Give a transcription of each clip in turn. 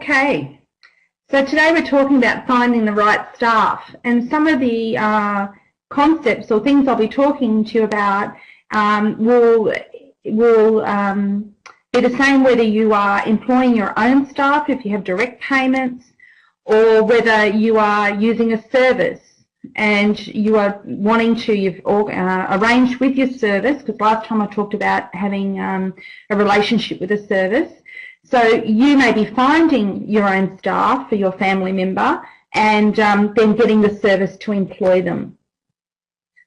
Okay, so today we're talking about finding the right staff, and some of the concepts or things I'll be talking to you about will be the same whether you are employing your own staff, if you have direct payments, or whether you are using a service and you are wanting to, you've arranged with your service, because last time I talked about having a relationship with a service. So you may be finding your own staff for your family member and then getting the service to employ them.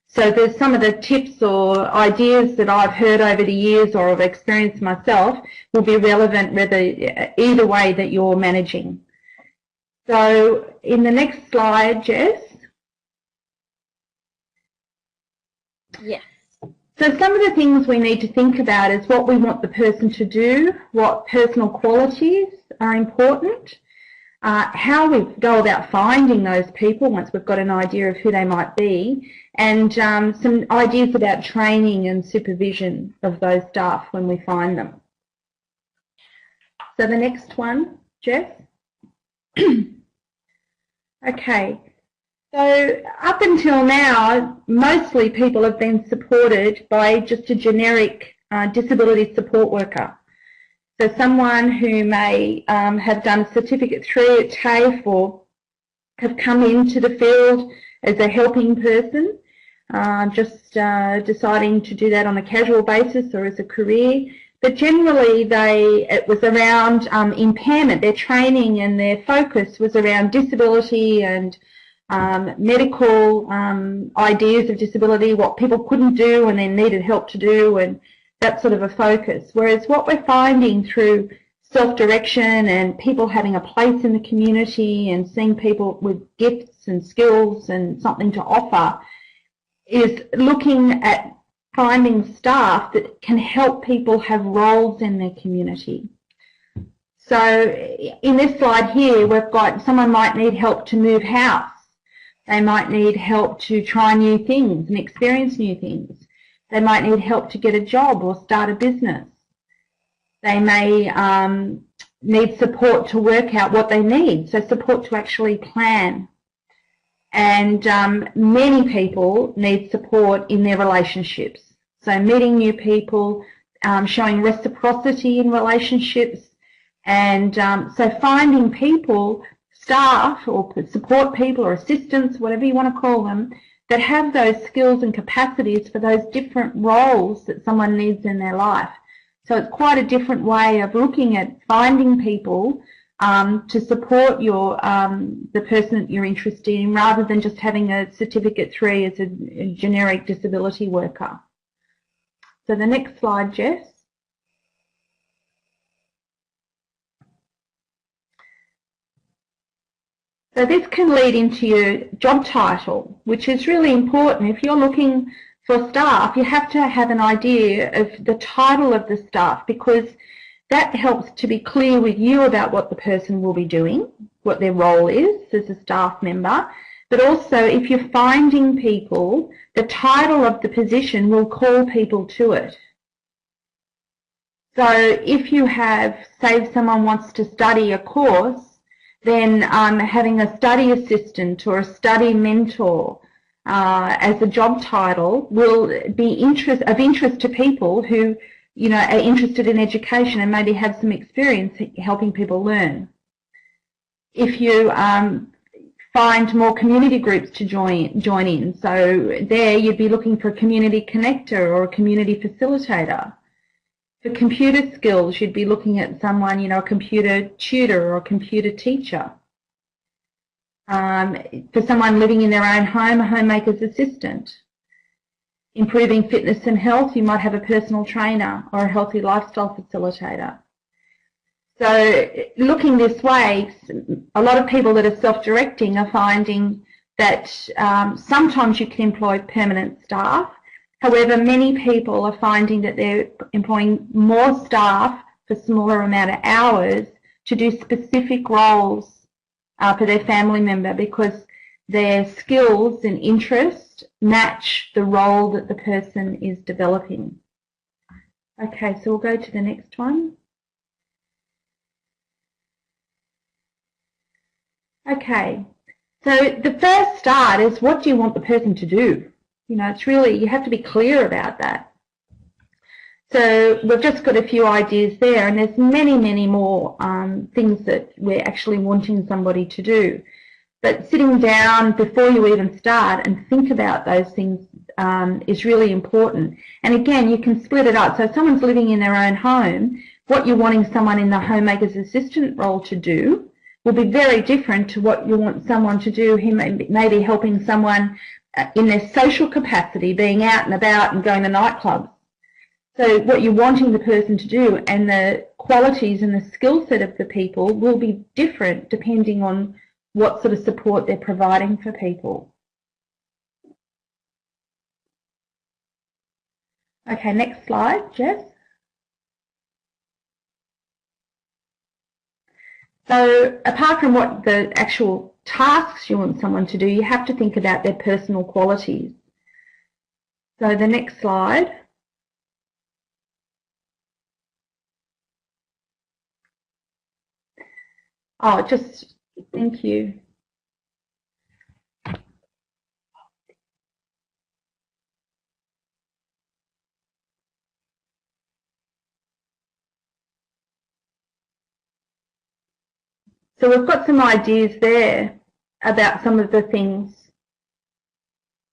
So there's some of the tips or ideas that I've heard over the years or have experienced myself will be relevant whether either way that you're managing. So in the next slide, Jess. Yes. So some of the things we need to think about is what we want the person to do, what personal qualities are important, how we go about finding those people once we've got an idea of who they might be, and some ideas about training and supervision of those staff when we find them. So the next one, Jess. Okay. So up until now, mostly people have been supported by just a generic disability support worker. So someone who may have done a Certificate 3 at TAFE or have come into the field as a helping person, just deciding to do that on a casual basis or as a career. But generally it was around impairment. Their training and their focus was around disability and medical ideas of disability, what people couldn't do and then needed help to do, and that sort of a focus. Whereas what we're finding through self-direction and people having a place in the community and seeing people with gifts and skills and something to offer is looking at finding staff that can help people have roles in their community. So in this slide here, we've got someone might need help to move house. They might need help to try new things and experience new things. They might need help to get a job or start a business. They may need support to work out what they need, so support to actually plan. And many people need support in their relationships. So meeting new people, showing reciprocity in relationships, and so finding people, staff or support people or assistants, whatever you want to call them, that have those skills and capacities for those different roles that someone needs in their life. So it's quite a different way of looking at finding people to support your the person that you're interested in, rather than just having a Certificate 3 as a generic disability worker. So the next slide, Jess. So this can lead into your job title, which is really important. If you're looking for staff, you have to have an idea of the title of the staff, because that helps to be clear with you about what the person will be doing, what their role is as a staff member. But also, if you're finding people, the title of the position will call people to it. So if you have, say someone wants to study a course, then having a study assistant or a study mentor as a job title will be of interest to people who, you know, are interested in education and maybe have some experience helping people learn. If you find more community groups to join in, so there you'd be looking for a community connector or a community facilitator. For computer skills, you'd be looking at someone, you know, a computer tutor or a computer teacher. For someone living in their own home, a homemaker's assistant. Improving fitness and health, you might have a personal trainer or a healthy lifestyle facilitator. So looking this way, a lot of people that are self-directing are finding that sometimes you can employ permanent staff. However, many people are finding that they're employing more staff for smaller amount of hours to do specific roles for their family member, because their skills and interest match the role that the person is developing. Okay, so we'll go to the next one. Okay, so the first start is, what do you want the person to do? You know, it's really, you have to be clear about that. So we've just got a few ideas there, and there's many, many more things that we're actually wanting somebody to do. But sitting down before you even start and think about those things is really important. And again, you can split it up. So if someone's living in their own home, what you're wanting someone in the homemaker's assistant role to do will be very different to what you want someone to do who may be helping someone in their social capacity, being out and about and going to nightclubs. So what you're wanting the person to do and the qualities and the skill set of the people will be different depending on what sort of support they're providing for people. Okay, next slide, Jess. So apart from what the actual tasks you want someone to do, you have to think about their personal qualities. So the next slide. Oh, just thank you. So we've got some ideas there about some of the things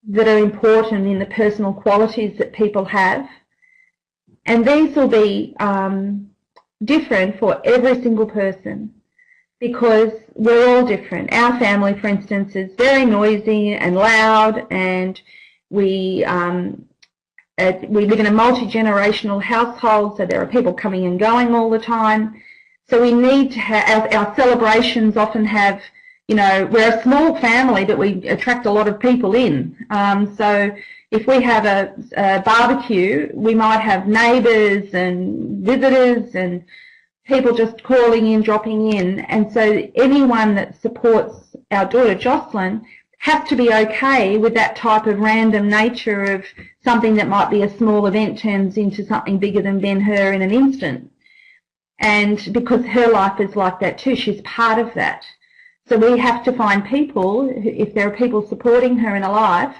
that are important in the personal qualities that people have. And these will be different for every single person, because we're all different. Our family, for instance, is very noisy and loud, and we live in a multi-generational household, so there are people coming and going all the time. So we need to have, our celebrations often have, you know, we're a small family, but we attract a lot of people in. So if we have a barbecue, we might have neighbours and visitors and people just calling in, dropping in. And so anyone that supports our daughter Jocelyn has to be okay with that type of random nature of something that might be a small event turns into something bigger than Ben-Hur in an instant. And because her life is like that too, she's part of that. So we have to find people, if there are people supporting her in her life,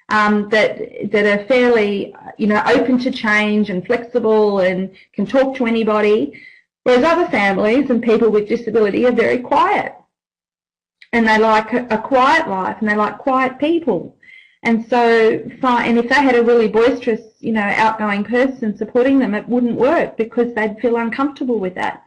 that are fairly, you know, open to change and flexible and can talk to anybody. Whereas other families and people with disability are very quiet, and they like a quiet life, and they like quiet people. And so, and if they had a really boisterous, you know, outgoing person supporting them, it wouldn't work because they'd feel uncomfortable with that.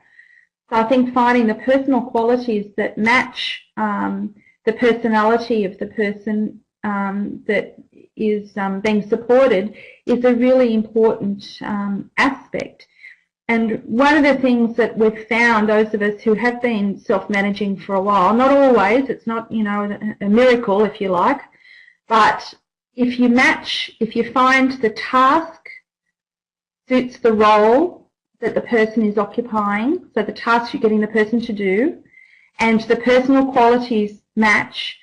So I think finding the personal qualities that match the personality of the person that is being supported is a really important aspect. And one of the things that we've found, those of us who have been self-managing for a while, not always, it's not, you know, a miracle if you like, but if you match, if you find the task suits the role that the person is occupying, so the task you're getting the person to do, and the personal qualities match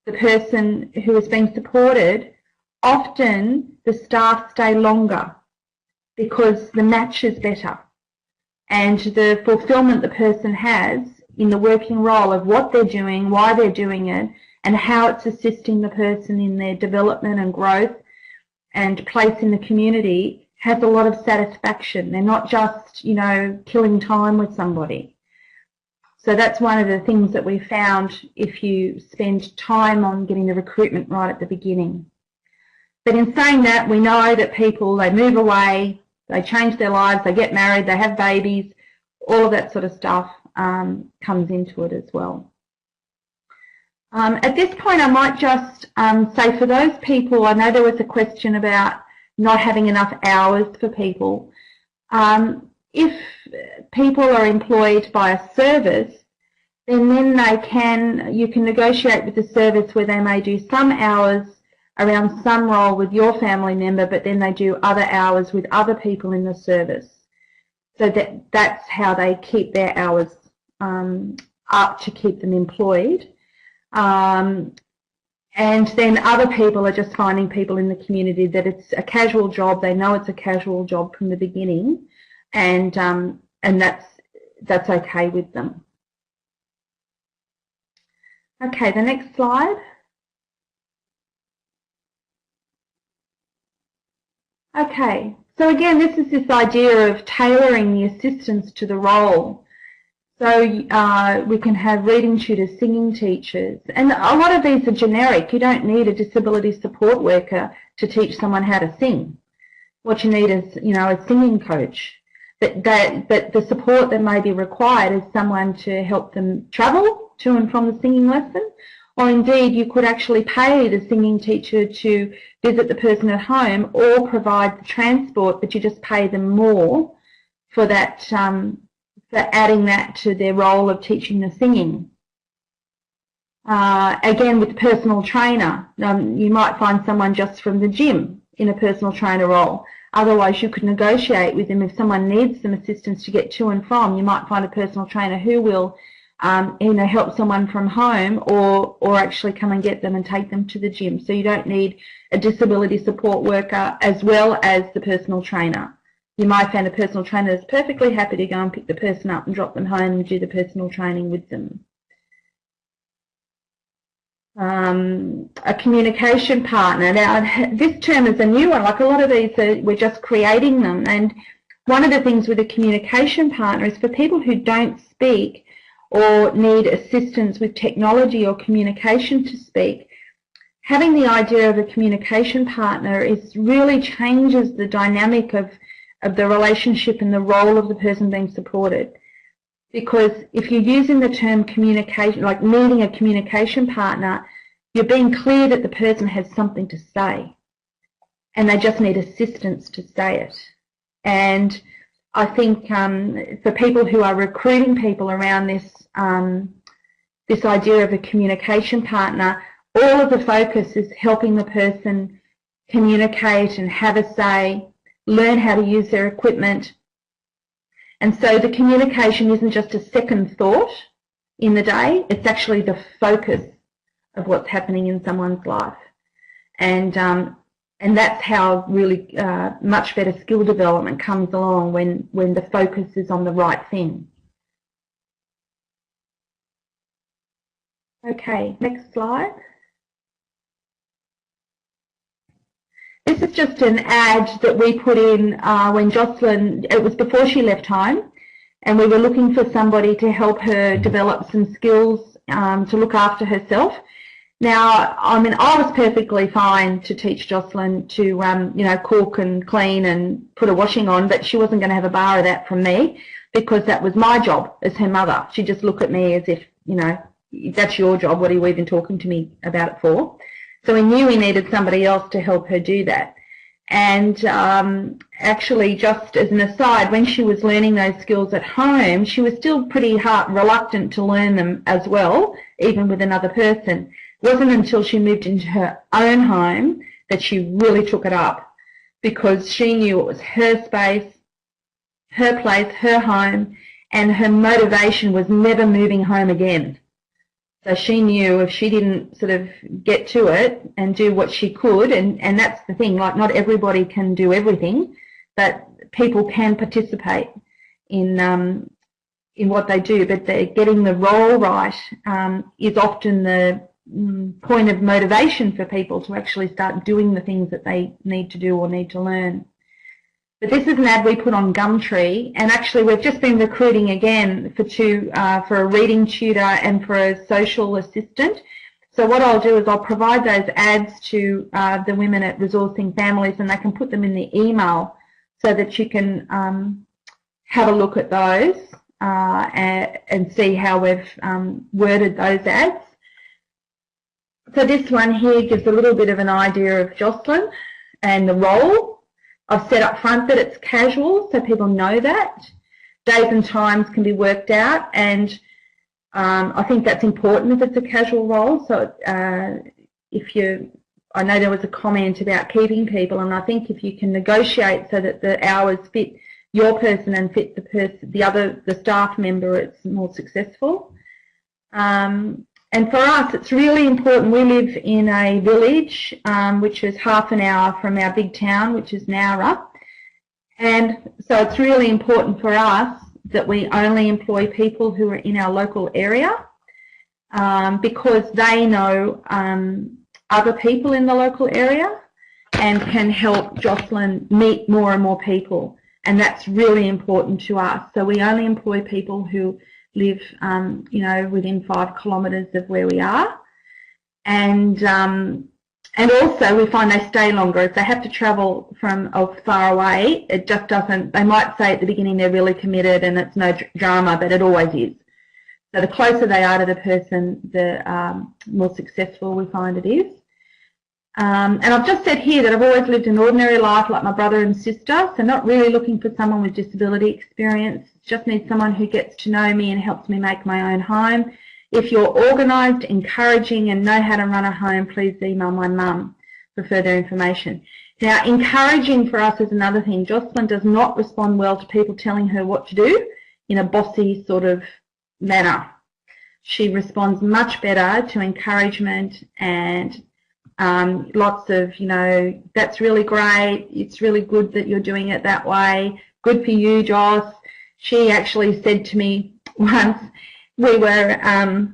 the person who is being supported, often the staff stay longer because the match is better, and the fulfillment the person has in the working role of what they're doing, why they're doing it, and how it's assisting the person in their development and growth and place in the community has a lot of satisfaction. They're not just, you know, killing time with somebody. So that's one of the things that we found if you spend time on getting the recruitment right at the beginning. But in saying that, we know that people, they move away, they change their lives, they get married, they have babies, all of that sort of stuff comes into it as well. At this point, I might just say for those people, I know there was a question about not having enough hours for people. If people are employed by a service, then you can negotiate with the service where they may do some hours around some role with your family member, but then they do other hours with other people in the service. So that's how they keep their hours up to keep them employed. And then other people are just finding people in the community that it's a casual job. They know it's a casual job from the beginning, and that's okay with them. Okay, the next slide. Okay, so again, this is this idea of tailoring the assistance to the role. So we can have reading tutors, singing teachers, and a lot of these are generic. You don't need a disability support worker to teach someone how to sing. What you need is, a singing coach. But the support that may be required is someone to help them travel to and from the singing lesson, or indeed you could actually pay the singing teacher to visit the person at home or provide the transport, but you just pay them more for that, for adding that to their role of teaching the singing. Again, with the personal trainer, you might find someone just from the gym in a personal trainer role. Otherwise, you could negotiate with them if someone needs some assistance to get to and from. You might find a personal trainer who will, help someone from home or actually come and get them and take them to the gym. So you don't need a disability support worker as well as the personal trainer. You might find a personal trainer that's perfectly happy to go and pick the person up and drop them home and do the personal training with them. A communication partner. Now, this term is a new one. Like a lot of these, we're just creating them. And one of the things with a communication partner is for people who don't speak or need assistance with technology or communication to speak, having the idea of a communication partner really changes the dynamic of the relationship and the role of the person being supported. Because if you're using the term communication, like needing a communication partner, you're being clear that the person has something to say and they just need assistance to say it. And I think for people who are recruiting people around this, this idea of a communication partner, all of the focus is helping the person communicate and have a say, learn how to use their equipment. And so the communication isn't just a second thought in the day, it's actually the focus of what's happening in someone's life. And that's how really much better skill development comes along when the focus is on the right thing. Okay, next slide. This is just an ad that we put in when Jocelyn, it was before she left home, and we were looking for somebody to help her develop some skills to look after herself. Now, I mean, I was perfectly fine to teach Jocelyn to, cook and clean and put a washing on, but she wasn't going to have a bar of that from me because that was my job as her mother. She'd just look at me as if, that's your job, what are you even talking to me about it for? So we knew we needed somebody else to help her do that. And actually, just as an aside, when she was learning those skills at home, she was still pretty reluctant to learn them as well, even with another person. It wasn't until she moved into her own home that she really took it up, because she knew it was her space, her place, her home, and her motivation was never moving home again. So she knew if she didn't sort of get to it and do what she could, and that's the thing, like not everybody can do everything, but people can participate in what they do, but getting the role right is often the point of motivation for people to actually start doing the things that they need to do or need to learn. But this is an ad we put on Gumtree, and actually we've just been recruiting again for a reading tutor and for a social assistant. So what I'll do is I'll provide those ads to the women at Resourcing Families, and they can put them in the email so that you can have a look at those and see how we've worded those ads. So this one here gives a little bit of an idea of Jocelyn and the role. I've said up front that it's casual, so people know that. Days and times can be worked out, and I think that's important if it's a casual role. So I know there was a comment about keeping people, and I think if you can negotiate so that the hours fit your person and fit the staff member, it's more successful. And for us, it's really important. We live in a village, which is half an hour from our big town, which is Nowra. And so it's really important for us that we only employ people who are in our local area. because they know other people in the local area and can help Jocelyn meet more and more people. And that's really important to us. So we only employ people who live, you know, within 5 kilometres of where we are. And also we find they stay longer. If they have to travel from far away, it just doesn't, they might say at the beginning they're really committed and it's no drama, but it always is. So the closer they are to the person, the more successful we find it is. And I've just said here that I've always lived an ordinary life like my brother and sister, so not really looking for someone with disability experience. Just need someone who gets to know me and helps me make my own home. If you're organised, encouraging and know how to run a home, please email my mum for further information. Now, encouraging for us is another thing. Jocelyn does not respond well to people telling her what to do in a bossy sort of manner. She responds much better to encouragement and lots of, you know, that's really great, it's really good that you're doing it that way, good for you, Joss. She actually said to me once, we were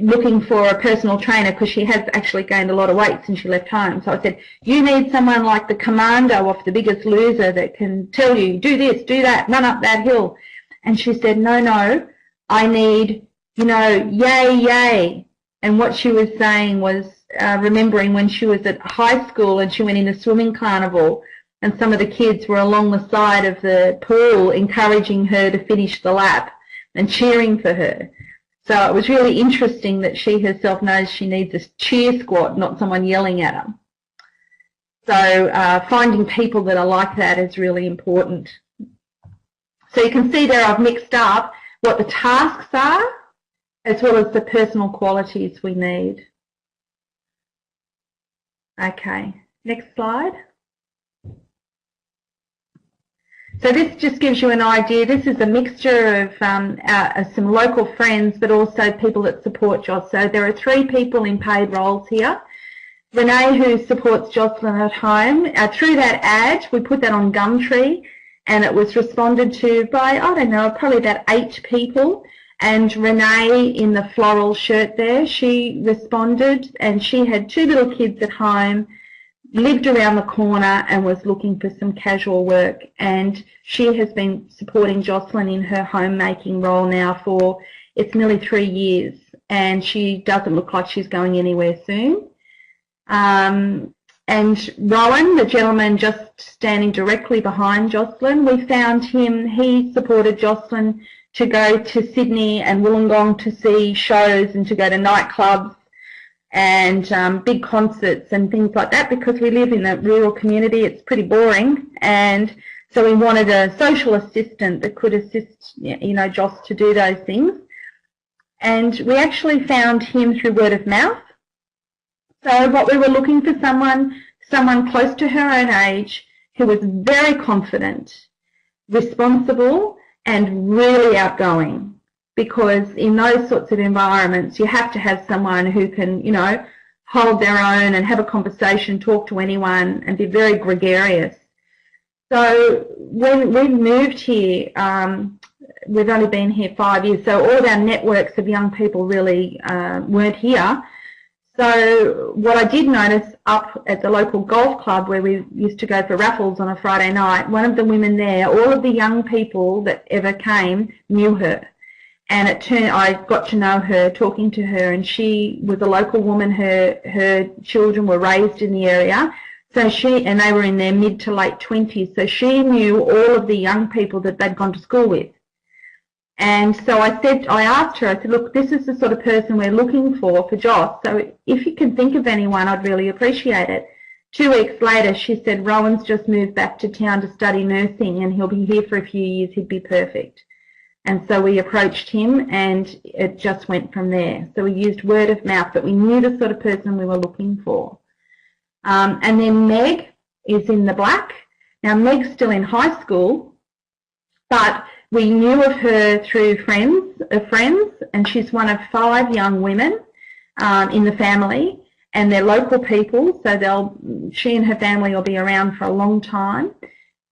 looking for a personal trainer because she has actually gained a lot of weight since she left home. So I said, you need someone like the commando of The Biggest Loser that can tell you, do this, do that, run up that hill. And she said, no, I need, you know, yay, yay. And what she was saying was, remembering when she was at high school and she went in a swimming carnival and some of the kids were along the side of the pool encouraging her to finish the lap and cheering for her. So it was really interesting that she herself knows she needs a cheer squad, not someone yelling at her. So finding people that are like that is really important. So you can see there I've mixed up what the tasks are as well as the personal qualities we need. Okay, next slide. So this just gives you an idea. This is a mixture of some local friends, but also people that support Joss. So there are 3 people in paid roles here. Renee, who supports Jocelyn at home. Through that ad, we put that on Gumtree, and it was responded to by, I don't know, probably about 8 people. And Renee in the floral shirt there, she responded, and she had 2 little kids at home, lived around the corner and was looking for some casual work. And she has been supporting Jocelyn in her homemaking role now for, it's nearly 3 years, and she doesn't look like she's going anywhere soon. And Rowan, the gentleman just standing directly behind Jocelyn, we found him, he supported Jocelyn to go to Sydney and Wollongong to see shows and to go to nightclubs and big concerts and things like that, because we live in a rural community. It's pretty boring, and so we wanted a social assistant that could assist, you know, Joss to do those things. And we actually found him through word of mouth. So what we were looking for, someone close to her own age who was very confident, responsible, and really outgoing, because in those sorts of environments you have to have someone who can, you know, hold their own and have a conversation, talk to anyone, and be very gregarious. So when we moved here, we've only been here 5 years, so all of our networks of young people really weren't here. So what I did notice up at the local golf club where we used to go for raffles on a Friday night, one of the women there, all of the young people that ever came knew her. And it turned, I got to know her, talking to her, and she was a local woman. Her children were raised in the area, so and they were in their mid to late 20s, so she knew all of the young people that they'd gone to school with. And so I asked her, I said, look, this is the sort of person we're looking for Joss, so if you can think of anyone, I'd really appreciate it. 2 weeks later, she said, Rowan's just moved back to town to study nursing and he'll be here for a few years, he'd be perfect. And so we approached him and it just went from there. So we used word of mouth, but we knew the sort of person we were looking for. And then Meg is in the black. Now Meg's still in high school, but we knew of her through friends, and she's one of 5 young women in the family, and they're local people, so she and her family will be around for a long time.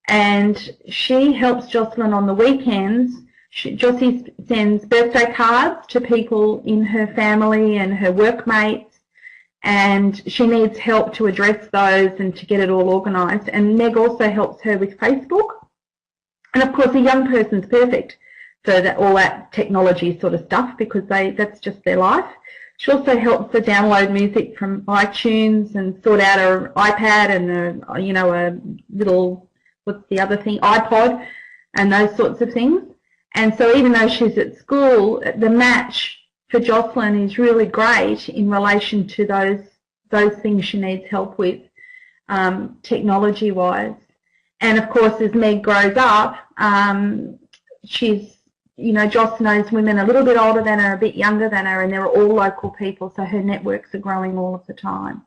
And she helps Jocelyn on the weekends. Jossie sends birthday cards to people in her family and her workmates, and she needs help to address those and to get it all organised. And Meg also helps her with Facebook. And of course, a young person's perfect for all that technology sort of stuff, because that's just their life. She also helps her download music from iTunes and sort out her iPad and a little, what's the other thing, iPod, and those sorts of things. And so even though she's at school, the match for Jocelyn is really great in relation to those things she needs help with, technology-wise. And of course, as Meg grows up, Joss knows women a little bit older than her, a bit younger than her, and they're all local people, so her networks are growing all of the time.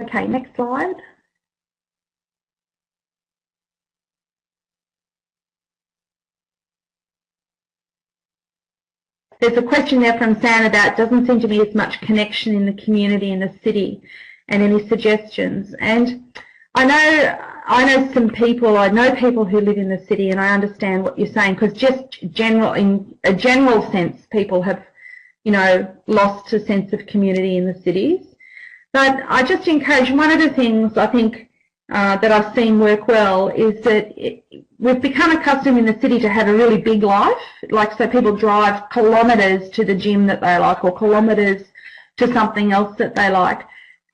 Okay, next slide. There's a question there from Sam about doesn't seem to be as much connection in the community in the city, and any suggestions. And I know some people, I know people who live in the city, and I understand what you're saying, because just in a general sense, people have, lost a sense of community in the cities. But I just encourage, one of the things I think that I've seen work well is that we've become accustomed in the city to have a really big life, like so people drive kilometres to the gym that they like, or kilometres to something else that they like.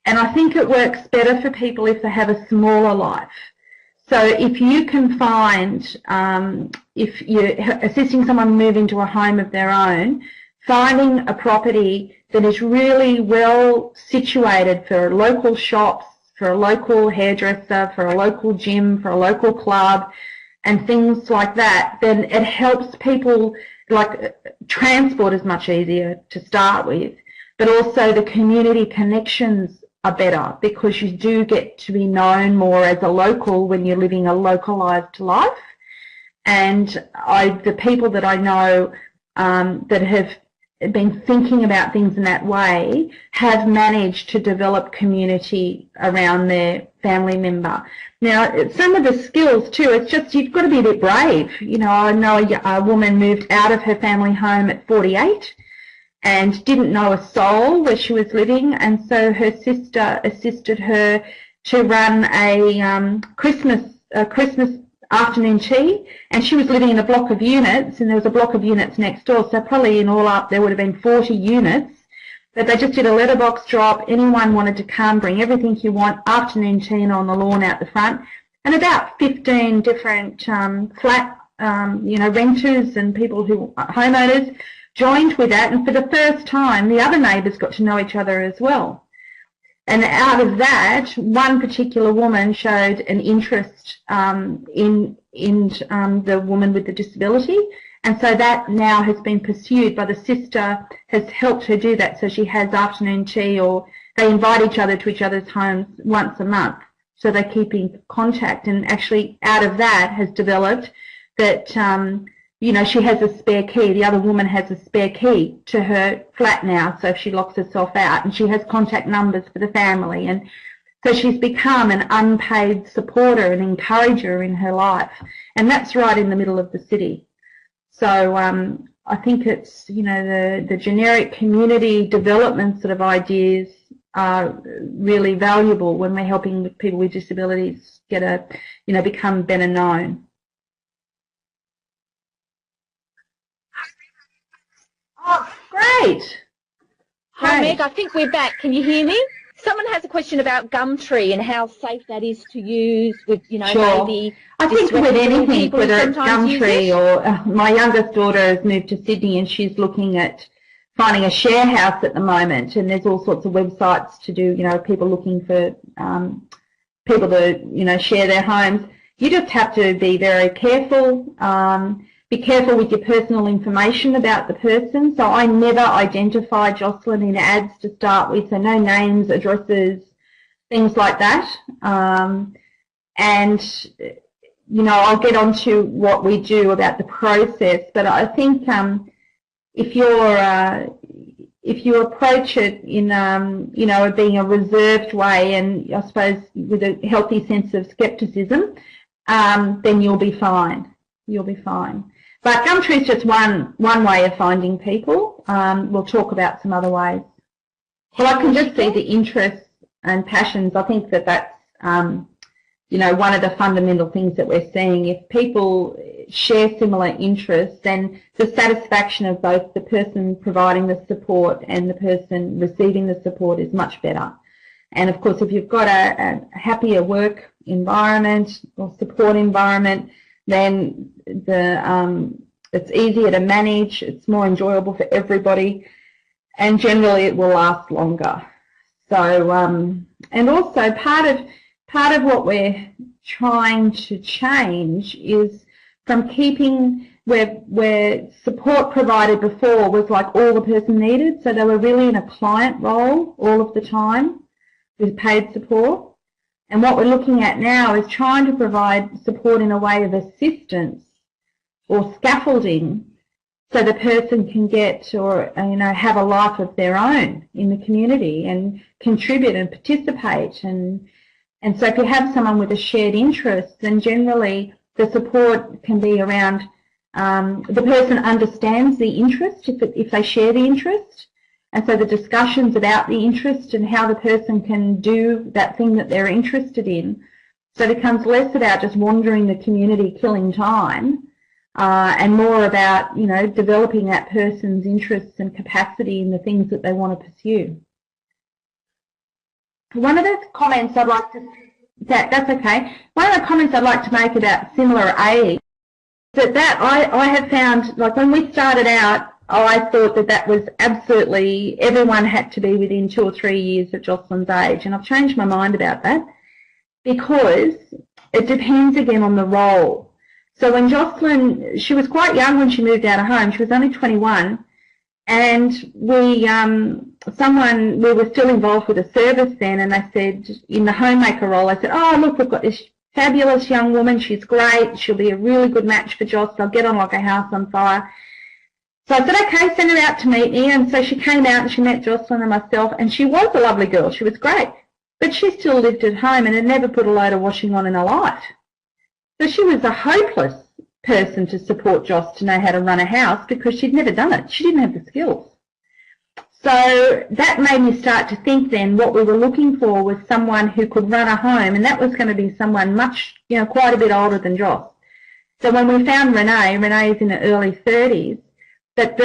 And I think it works better for people if they have a smaller life. So if you can find, if you're assisting someone move into a home of their own, finding a property that is really well situated for local shops, for a local hairdresser, for a local gym, for a local club, and things like that, then it helps people, like transport is much easier to start with, but also the community connections are better because you do get to be known more as a local when you're living a localised life. And the people that I know that have been thinking about things in that way have managed to develop community around their family member. Now, some of the skills too, it's just you've got to be a bit brave. I know a woman moved out of her family home at 48 and didn't know a soul where she was living, and so her sister assisted her to run a Christmas afternoon tea, and she was living in a block of units, and there was a block of units next door, so probably in all up there would have been 40 units, but they just did a letterbox drop. Anyone wanted to come, bring everything you want, afternoon tea on the lawn out the front, and about 15 different flat renters and people who homeowners joined with that, and for the first time the other neighbours got to know each other as well. And out of that, one particular woman showed an interest in the woman with the disability, and so that now has been pursued by the sister, has helped her do that, so she has afternoon tea, or they invite each other to each other's homes once a month, so they keep in contact. And actually out of that has developed that she has a spare key. The other woman has a spare key to her flat now, so if she locks herself out, and she has contact numbers for the family. And so she's become an unpaid supporter and encourager in her life. And that's right in the middle of the city. So I think it's, the generic community development sort of ideas are really valuable when we're helping with people with disabilities become better known. Oh, great. Hi, Meg. I think we're back. Can you hear me? Someone has a question about Gumtree and how safe that is to use with, Sure. maybe... I think with anything, whether it's Gumtree or my youngest daughter has moved to Sydney and she's looking at finding a share house at the moment, and there's all sorts of websites to do, people looking for people to, share their homes. You just have to be very careful. Be careful with your personal information about the person. So I never identify Jocelyn in ads to start with, so no names, addresses, things like that. And, I'll get on to what we do about the process, but I think if you approach it in, being a reserved way, and I suppose with a healthy sense of scepticism, then you'll be fine. You'll be fine. But Gumtree is just one way of finding people. We'll talk about some other ways. Well, I can just see the interests and passions. I think that that's, you know, one of the fundamental things that we're seeing. If people share similar interests, then the satisfaction of both the person providing the support and the person receiving the support is much better. And of course, if you've got a happier work environment or support environment, then it's easier to manage, it's more enjoyable for everybody, and generally it will last longer. So, and also part of what we're trying to change is from keeping where support provided before was like all the person needed, so they were really in a client role all of the time with paid support. And what we're looking at now is trying to provide support in a way of assistance or scaffolding so the person can get or, you know, have a life of their own in the community and contribute and participate. And so if you have someone with a shared interest, then generally the support can be around the person understands the interest if they share the interest. And so the discussions about the interest and how the person can do that thing that they're interested in, so it becomes less about just wandering the community killing time and more about, you know, developing that person's interests and capacity in the things that they want to pursue. One of the comments I'd like to, that's okay, one of the comments I'd like to make about similar age is that I have found, like when we started out, I thought that that was absolutely, everyone had to be within 2 or 3 years of Jocelyn's age, and I've changed my mind about that because it depends again on the role. So when Jocelyn, she was quite young when she moved out of home, she was only 21, and we were still involved with a service then, and they said, in the homemaker role, I said, oh look, we've got this fabulous young woman, she's great, she'll be a really good match for Jocelyn, they'll get on like a house on fire. So I said, okay, send her out to meet me. And so she came out and she met Jocelyn and myself, and she was a lovely girl. She was great. But she still lived at home and had never put a load of washing on in her life. So she was a hopeless person to support Joss to know how to run a house because she'd never done it. She didn't have the skills. So that made me start to think then what we were looking for was someone who could run a home, and that was going to be someone much, you know, quite a bit older than Joss. So when we found Renee is in her early 30s, but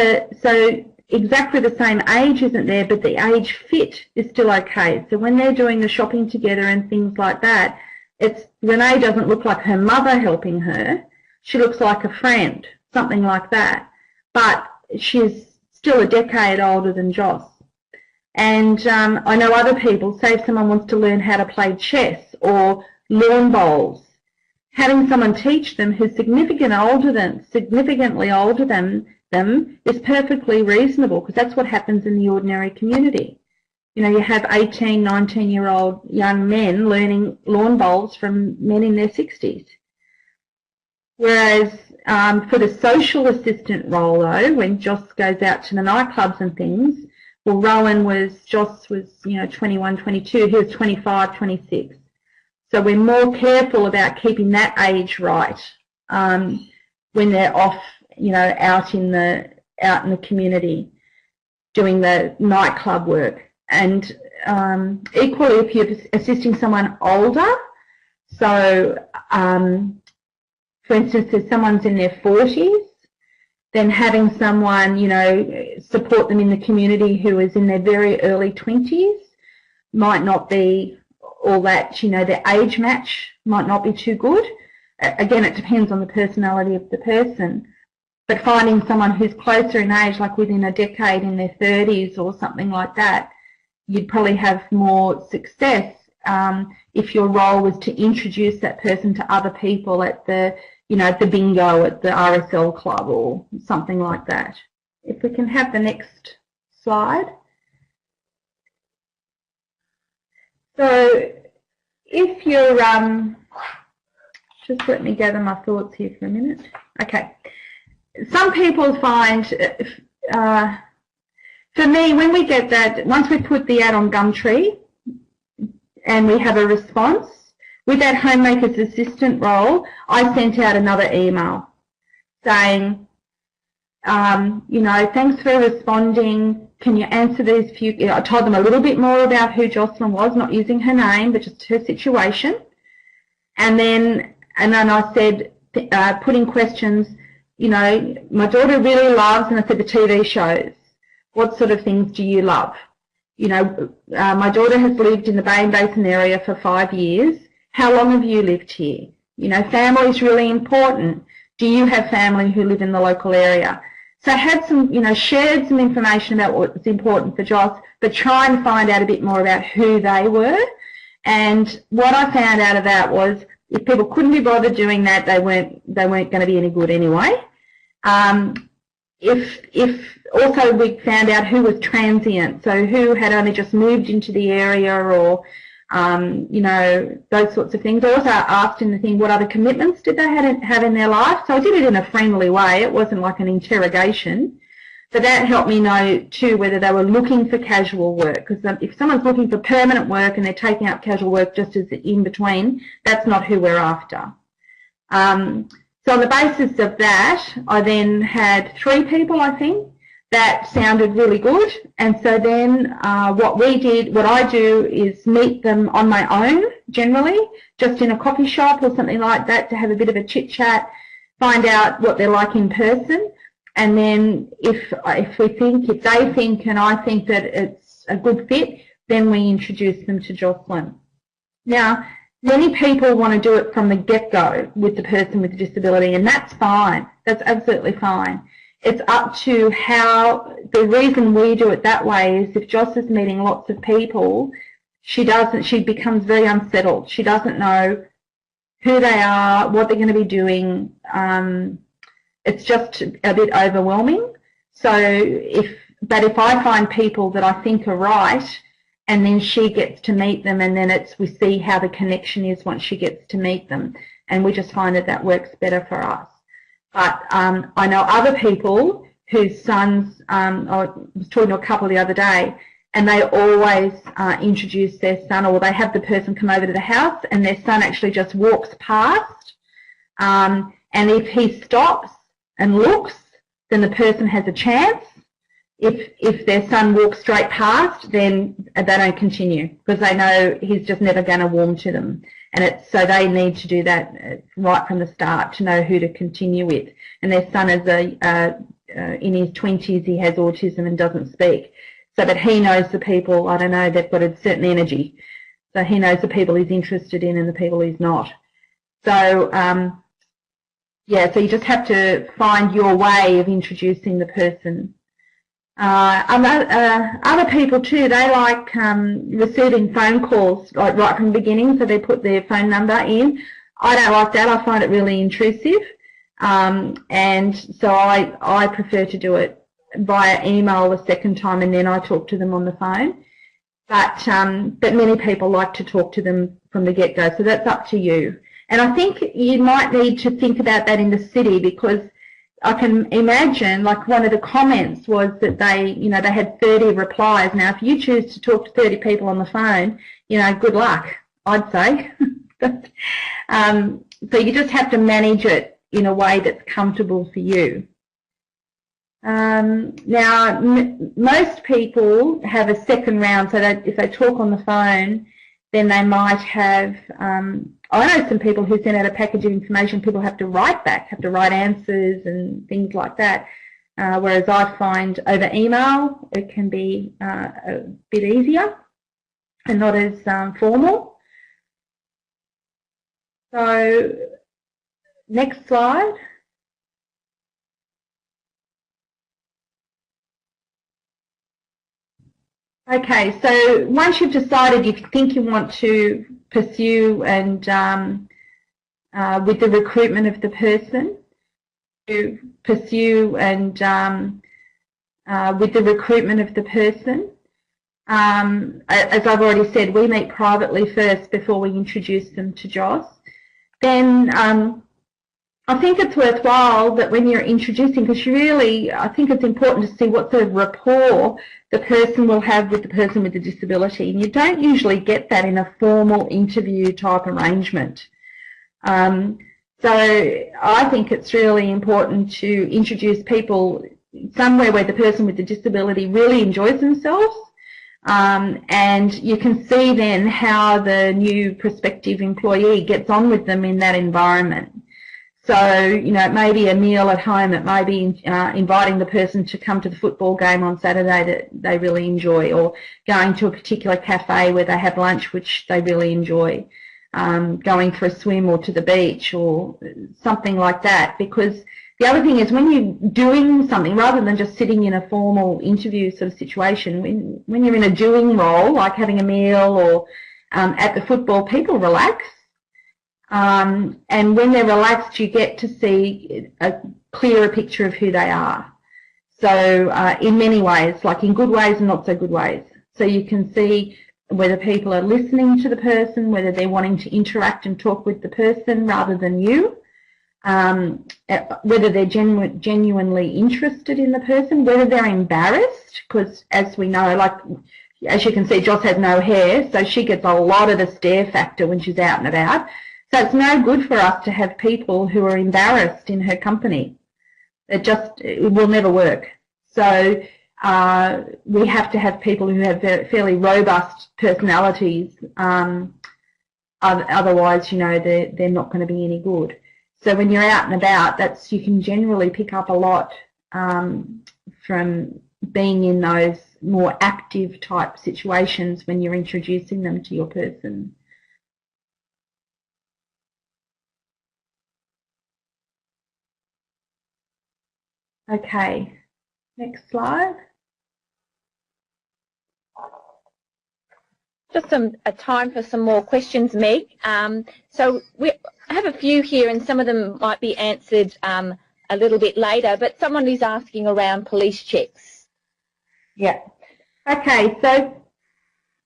so exactly the same age isn't there, but the age fit is still okay. So when they're doing the shopping together and things like that, Renee doesn't look like her mother helping her. She looks like a friend, something like that. But she's still a decade older than Joss. And I know other people, say if someone wants to learn how to play chess or lawn bowls, having someone teach them who's significantly older than them is perfectly reasonable, because that's what happens in the ordinary community. You know, you have 18, 19-year-old young men learning lawn bowls from men in their 60s. Whereas for the social assistant role, though, when Joss goes out to the nightclubs and things, well, Joss was, you know, 21, 22, he was 25, 26. So we're more careful about keeping that age right when they're off, you know, out in the community doing the nightclub work. And equally, if you're assisting someone older, so for instance, if someone's in their 40s, then having someone, you know, support them in the community who is in their very early 20s might not be all that, you know, their age match might not be too good. Again, it depends on the personality of the person. But finding someone who's closer in age, like within a decade in their 30s or something like that, you'd probably have more success if your role was to introduce that person to other people at the, you know, at the bingo at the RSL club or something like that. If we can have the next slide. So if you're, just let me gather my thoughts here for a minute. Okay. Some people find, for me, when we get that, once we put the ad on Gumtree and we have a response, with that homemaker's assistant role, I sent out another email saying, you know, thanks for responding. Can you answer these few? I told them a little bit more about who Jocelyn was, not using her name, but just her situation. And then I said, putting questions, you know, my daughter really loves, and I said, the TV shows. What sort of things do you love? You know, my daughter has lived in the Bay and Basin area for 5 years. How long have you lived here? You know, family is really important. Do you have family who live in the local area? So I had some, you know, shared some information about what's important for Joss, but try and find out a bit more about who they were. And what I found out of that was if people couldn't be bothered doing that, they weren't going to be any good anyway. If also we found out who was transient, so who had only just moved into the area or, you know, those sorts of things. I also asked in the thing what other commitments did they have in their life. So I did it in a friendly way. It wasn't like an interrogation. But that helped me know too whether they were looking for casual work, because if someone's looking for permanent work and they're taking up casual work just as in between, that's not who we're after. So on the basis of that, I then had 3 people, I think, that sounded really good. And so then what I do is meet them on my own, generally, just in a coffee shop or something like that, to have a bit of a chit-chat, find out what they're like in person. And then if they think and I think that it's a good fit, then we introduce them to Jocelyn. Now, many people want to do it from the get-go with the person with a disability, and that's fine. That's absolutely fine. It's up to how, the reason we do it that way is if Joss is meeting lots of people, she becomes very unsettled. She doesn't know who they are, what they're going to be doing. It's just a bit overwhelming. So if I find people that I think are right, and then she gets to meet them, and then we see how the connection is once she gets to meet them, and we just find that works better for us. But I know other people whose sons, I was talking to a couple the other day, and they always introduce their son, or they have the person come over to the house and their son actually just walks past, and if he stops and looks, then the person has a chance. If their son walks straight past, then they don't continue, because they know he's just never going to warm to them. And so they need to do that right from the start to know who to continue with. And their son is in his 20s, he has autism and doesn't speak. So, but he knows the people, I don't know, they've got a certain energy. So he knows the people he's interested in and the people he's not. So, yeah, so you just have to find your way of introducing the person. Other people too, they like receiving phone calls like right from the beginning, so they put their phone number in. I don't like that. I find it really intrusive, and so I prefer to do it via email the second time, and then I talk to them on the phone. But many people like to talk to them from the get-go, so that's up to you. And I think you might need to think about that in the city, because I can imagine, like, one of the comments was that they had 30 replies. Now, if you choose to talk to 30 people on the phone, good luck, I'd say. So you just have to manage it in a way that's comfortable for you. Now, most people have a second round, so that if they talk on the phone, then they might have, I know some people who send out a package of information, people have to write back, have to write answers and things like that, whereas I find over email it can be a bit easier and not as formal. So, next slide. Okay, so once you've decided you think you want to pursue and with the recruitment of the person, with the recruitment of the person, as I've already said, we meet privately first before we introduce them to Joss. Then I think it's worthwhile that when you're introducing, because really, I think it's important to see what sort of rapport the person will have with the person with the disability. And you don't usually get that in a formal interview type arrangement. So I think it's really important to introduce people somewhere where the person with the disability really enjoys themselves. And you can see then how the new prospective employee gets on with them in that environment. So, you know, it may be a meal at home, it may be inviting the person to come to the football game on Saturday that they really enjoy, or going to a particular cafe where they have lunch which they really enjoy, going for a swim or to the beach or something like that. Because the other thing is, when you're doing something, rather than just sitting in a formal interview sort of situation, when you're in a doing role, like having a meal or at the football, people relax. And when they're relaxed, you get to see a clearer picture of who they are. So in many ways, like in good ways and not so good ways. So you can see whether people are listening to the person, whether they're wanting to interact and talk with the person rather than you, whether they're genuinely interested in the person, whether they're embarrassed, because as we know, like as you can see, Joss has no hair, so she gets a lot of the stare factor when she's out and about. So it's no good for us to have people who are embarrassed in her company. It will never work. So we have to have people who have fairly robust personalities. Otherwise, you know, they're not going to be any good. So when you're out and about, you can generally pick up a lot from being in those more active type situations when you're introducing them to your person. Okay, next slide. Just a time for some more questions, Meg. So we have a few here, and some of them might be answered a little bit later, but someone is asking around police checks. Yeah. Okay, so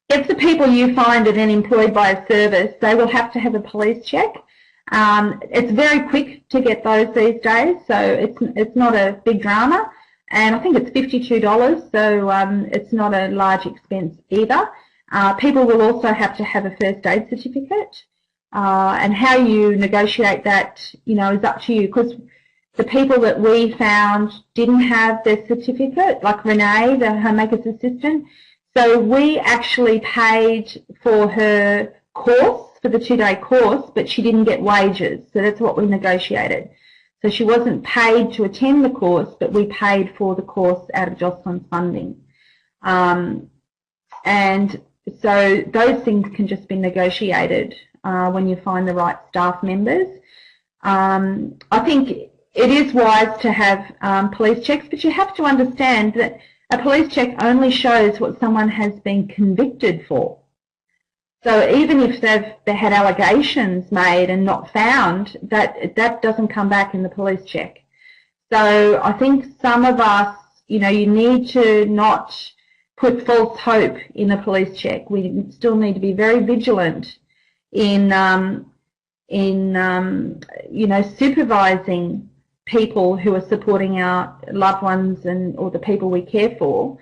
if the people you find are then employed by a service, they will have to have a police check. It's very quick to get those these days, so it's not a big drama, and I think it's $52, so it's not a large expense either. People will also have to have a first aid certificate, and how you negotiate that, you know, is up to you, because the people that we found didn't have their certificate, like Renee, the homemaker's assistant, so we actually paid for her course, for the 2-day course, but she didn't get wages, so that's what we negotiated. So she wasn't paid to attend the course, but we paid for the course out of Jocelyn's funding. And so those things can just be negotiated when you find the right staff members. I think it is wise to have police checks, but you have to understand that a police check only shows what someone has been convicted for. So even if they had allegations made and not found, that doesn't come back in the police check. So I think some of us, you know, you need to not put false hope in a police check. We still need to be very vigilant in you know, supervising people who are supporting our loved ones or the people we care for,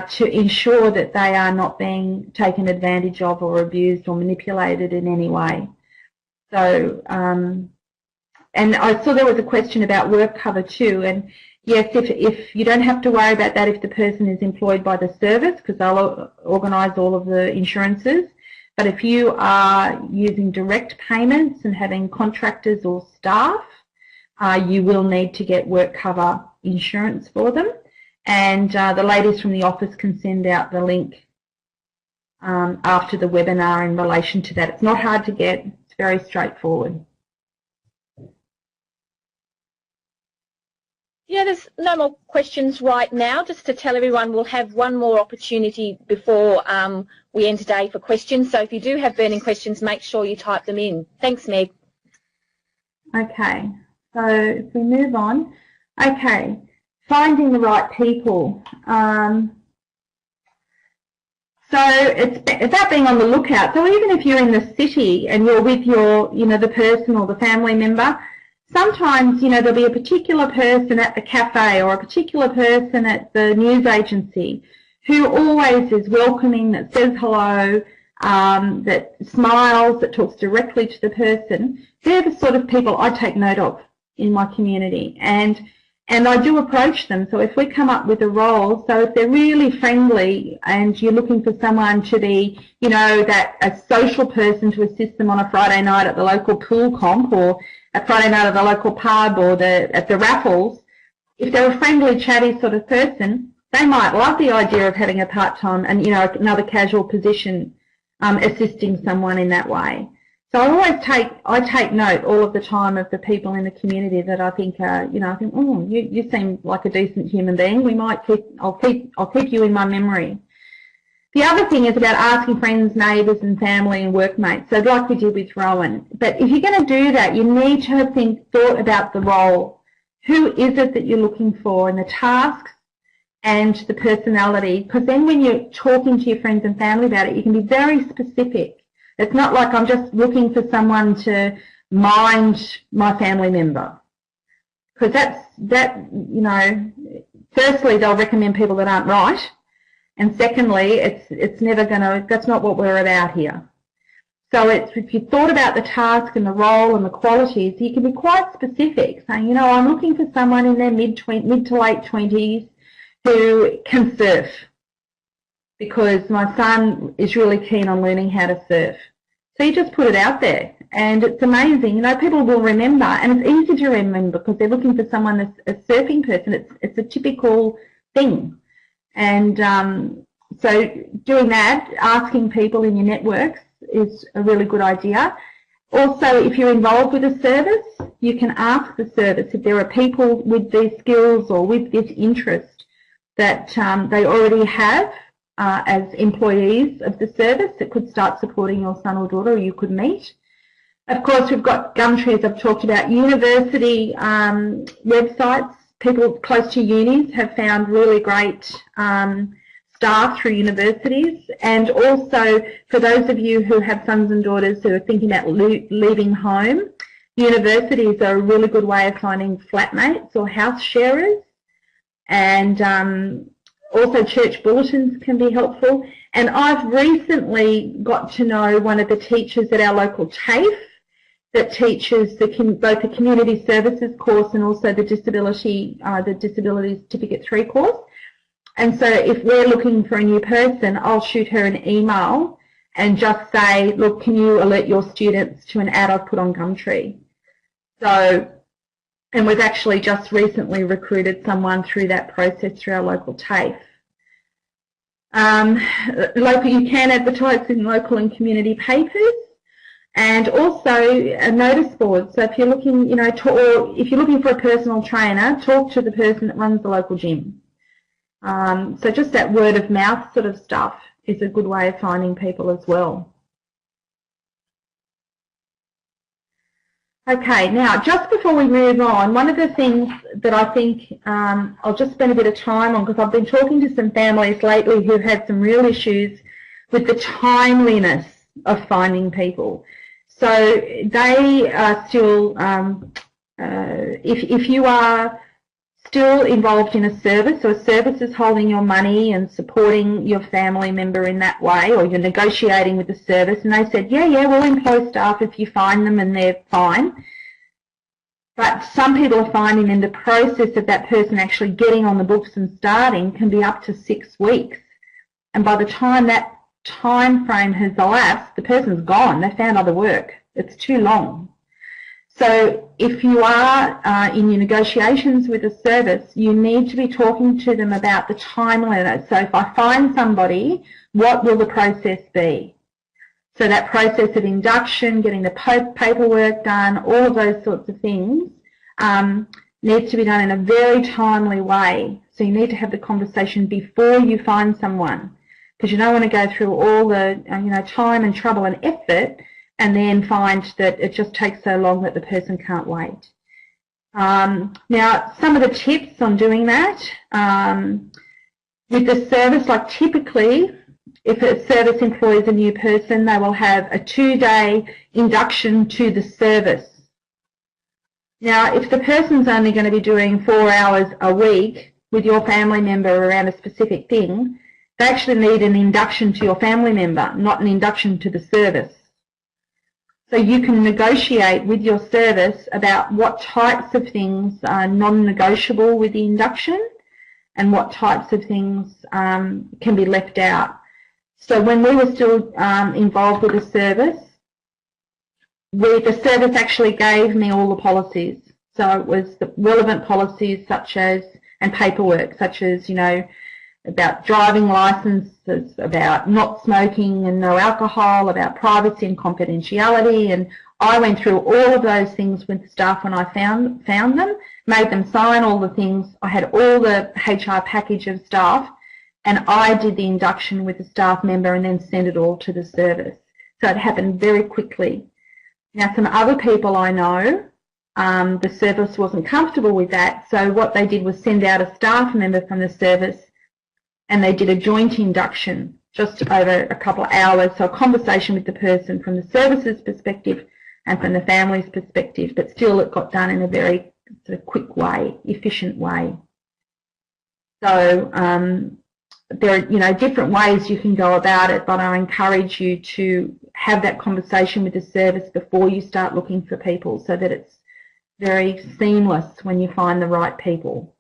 to ensure that they are not being taken advantage of or abused or manipulated in any way. So, and I saw there was a question about work cover too, and yes, if you don't have to worry about that if the person is employed by the service, because they'll organise all of the insurances, but if you are using direct payments and having contractors or staff, you will need to get work cover insurance for them. And the ladies from the office can send out the link after the webinar in relation to that. It's not hard to get, it's very straightforward. Yeah, there's no more questions right now. Just to tell everyone, we'll have one more opportunity before we end today for questions. So if you do have burning questions, make sure you type them in. Thanks, Meg. Okay, so if we move on. Okay. Finding the right people. So it's about being on the lookout. So even if you're in the city and you're with your, you know, the person or the family member, sometimes, you know, there'll be a particular person at the cafe or a particular person at the news agency who always is welcoming, that says hello, that smiles, that talks directly to the person. They're the sort of people I take note of in my community, and I do approach them. So if we come up with a role, so if they're really friendly and you're looking for someone to be, you know, that a social person to assist them on a Friday night at the local pool comp, or a Friday night at the local pub, or at the raffles, if they're a friendly, chatty sort of person, they might love the idea of having a part-time and, you know, another casual position, assisting someone in that way. So I take note all of the time of the people in the community that I think are, you know, I think, oh, you seem like a decent human being. I'll keep you in my memory. The other thing is about asking friends, neighbours and family and workmates, so like we did with Rowan. But if you're going to do that, you need to have thought about the role. Who is it that you're looking for, and the tasks and the personality, because then when you're talking to your friends and family about it, you can be very specific. It's not like I'm just looking for someone to mind my family member, because you know, firstly, they'll recommend people that aren't right, and secondly, it's never going to, that's not what we're about here. So if you thought about the task and the role and the qualities, you can be quite specific, saying, you know, I'm looking for someone in their mid to late 20s who can surf, because my son is really keen on learning how to surf. So you just put it out there, and it's amazing. You know, people will remember, and it's easy to remember because they're looking for someone that's a surfing person. It's a typical thing. And so doing that, asking people in your networks is a really good idea. Also, if you're involved with a service, you can ask the service if there are people with these skills or with this interest that they already have as employees of the service that could start supporting your son or daughter, or you could meet. Of course, we've got Gumtree, as I've talked about. University websites, people close to unis have found really great staff through universities. And also, for those of you who have sons and daughters who are thinking about leaving home, universities are a really good way of finding flatmates or house sharers. And also church bulletins can be helpful. And I've recently got to know one of the teachers at our local TAFE that teaches both the Community Services course and also the Disability Certificate 3 course. And so if we're looking for a new person, I'll shoot her an email and just say, look, can you alert your students to an ad I've put on Gumtree? So, and we've actually just recently recruited someone through that process through our local TAFE. You can advertise in local and community papers, and also a notice board. So if you're looking, you know, or if you're looking for a personal trainer, talk to the person that runs the local gym. So just that word of mouth sort of stuff is a good way of finding people as well. Okay, now just before we move on, one of the things that I think I'll just spend a bit of time on, because I've been talking to some families lately who've had some real issues with the timeliness of finding people. So they are still, if you are still involved in a service, or a service is holding your money and supporting your family member in that way, or you're negotiating with the service, and they said, yeah, we'll employ staff if you find them and they're fine. But some people are finding in the process of that person actually getting on the books and starting can be up to 6 weeks. And by the time that time frame has elapsed, the person's gone, they found other work. It's too long. So if you are in your negotiations with a service, you need to be talking to them about the time limit. So if I find somebody, what will the process be? So that process of induction, getting the paperwork done, all of those sorts of things needs to be done in a very timely way. So you need to have the conversation before you find someone, because you don't want to go through all the time and trouble and effort and then find that it just takes so long that the person can't wait. Now, some of the tips on doing that, with the service, like typically, if a service employs a new person, they will have a 2-day induction to the service. Now, if the person's only going to be doing 4 hours a week with your family member around a specific thing, they actually need an induction to your family member, not an induction to the service. So you can negotiate with your service about what types of things are non-negotiable with the induction and what types of things can be left out. So when we were still involved with the service actually gave me all the policies. So it was the relevant policies such as, and paperwork such as, you know, about driving licenses, about not smoking and no alcohol, about privacy and confidentiality, and I went through all of those things with staff when I found them, made them sign all the things. I had all the HR package of staff, and I did the induction with the staff member and then sent it all to the service. So it happened very quickly. Now, some other people I know, the service wasn't comfortable with that, so what they did was send out a staff member from the service, and they did a joint induction just over a couple of hours, so a conversation with the person from the services perspective and from the family's perspective, but still it got done in a very sort of quick way, efficient way. So there are, you know, different ways you can go about it, but I encourage you to have that conversation with the service before you start looking for people so that it's very seamless when you find the right people.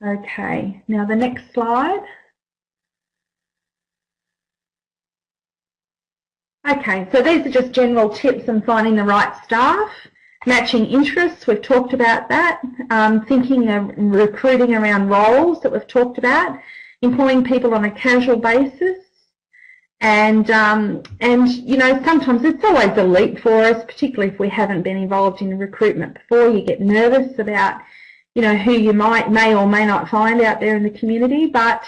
Okay, now the next slide. Okay, so these are just general tips on finding the right staff. Matching interests, we've talked about that. Thinking of recruiting around roles that we've talked about. Employing people on a casual basis. And you know, sometimes it's always a leap for us, particularly if we haven't been involved in recruitment before. You get nervous about, you know, who you may or may not find out there in the community, but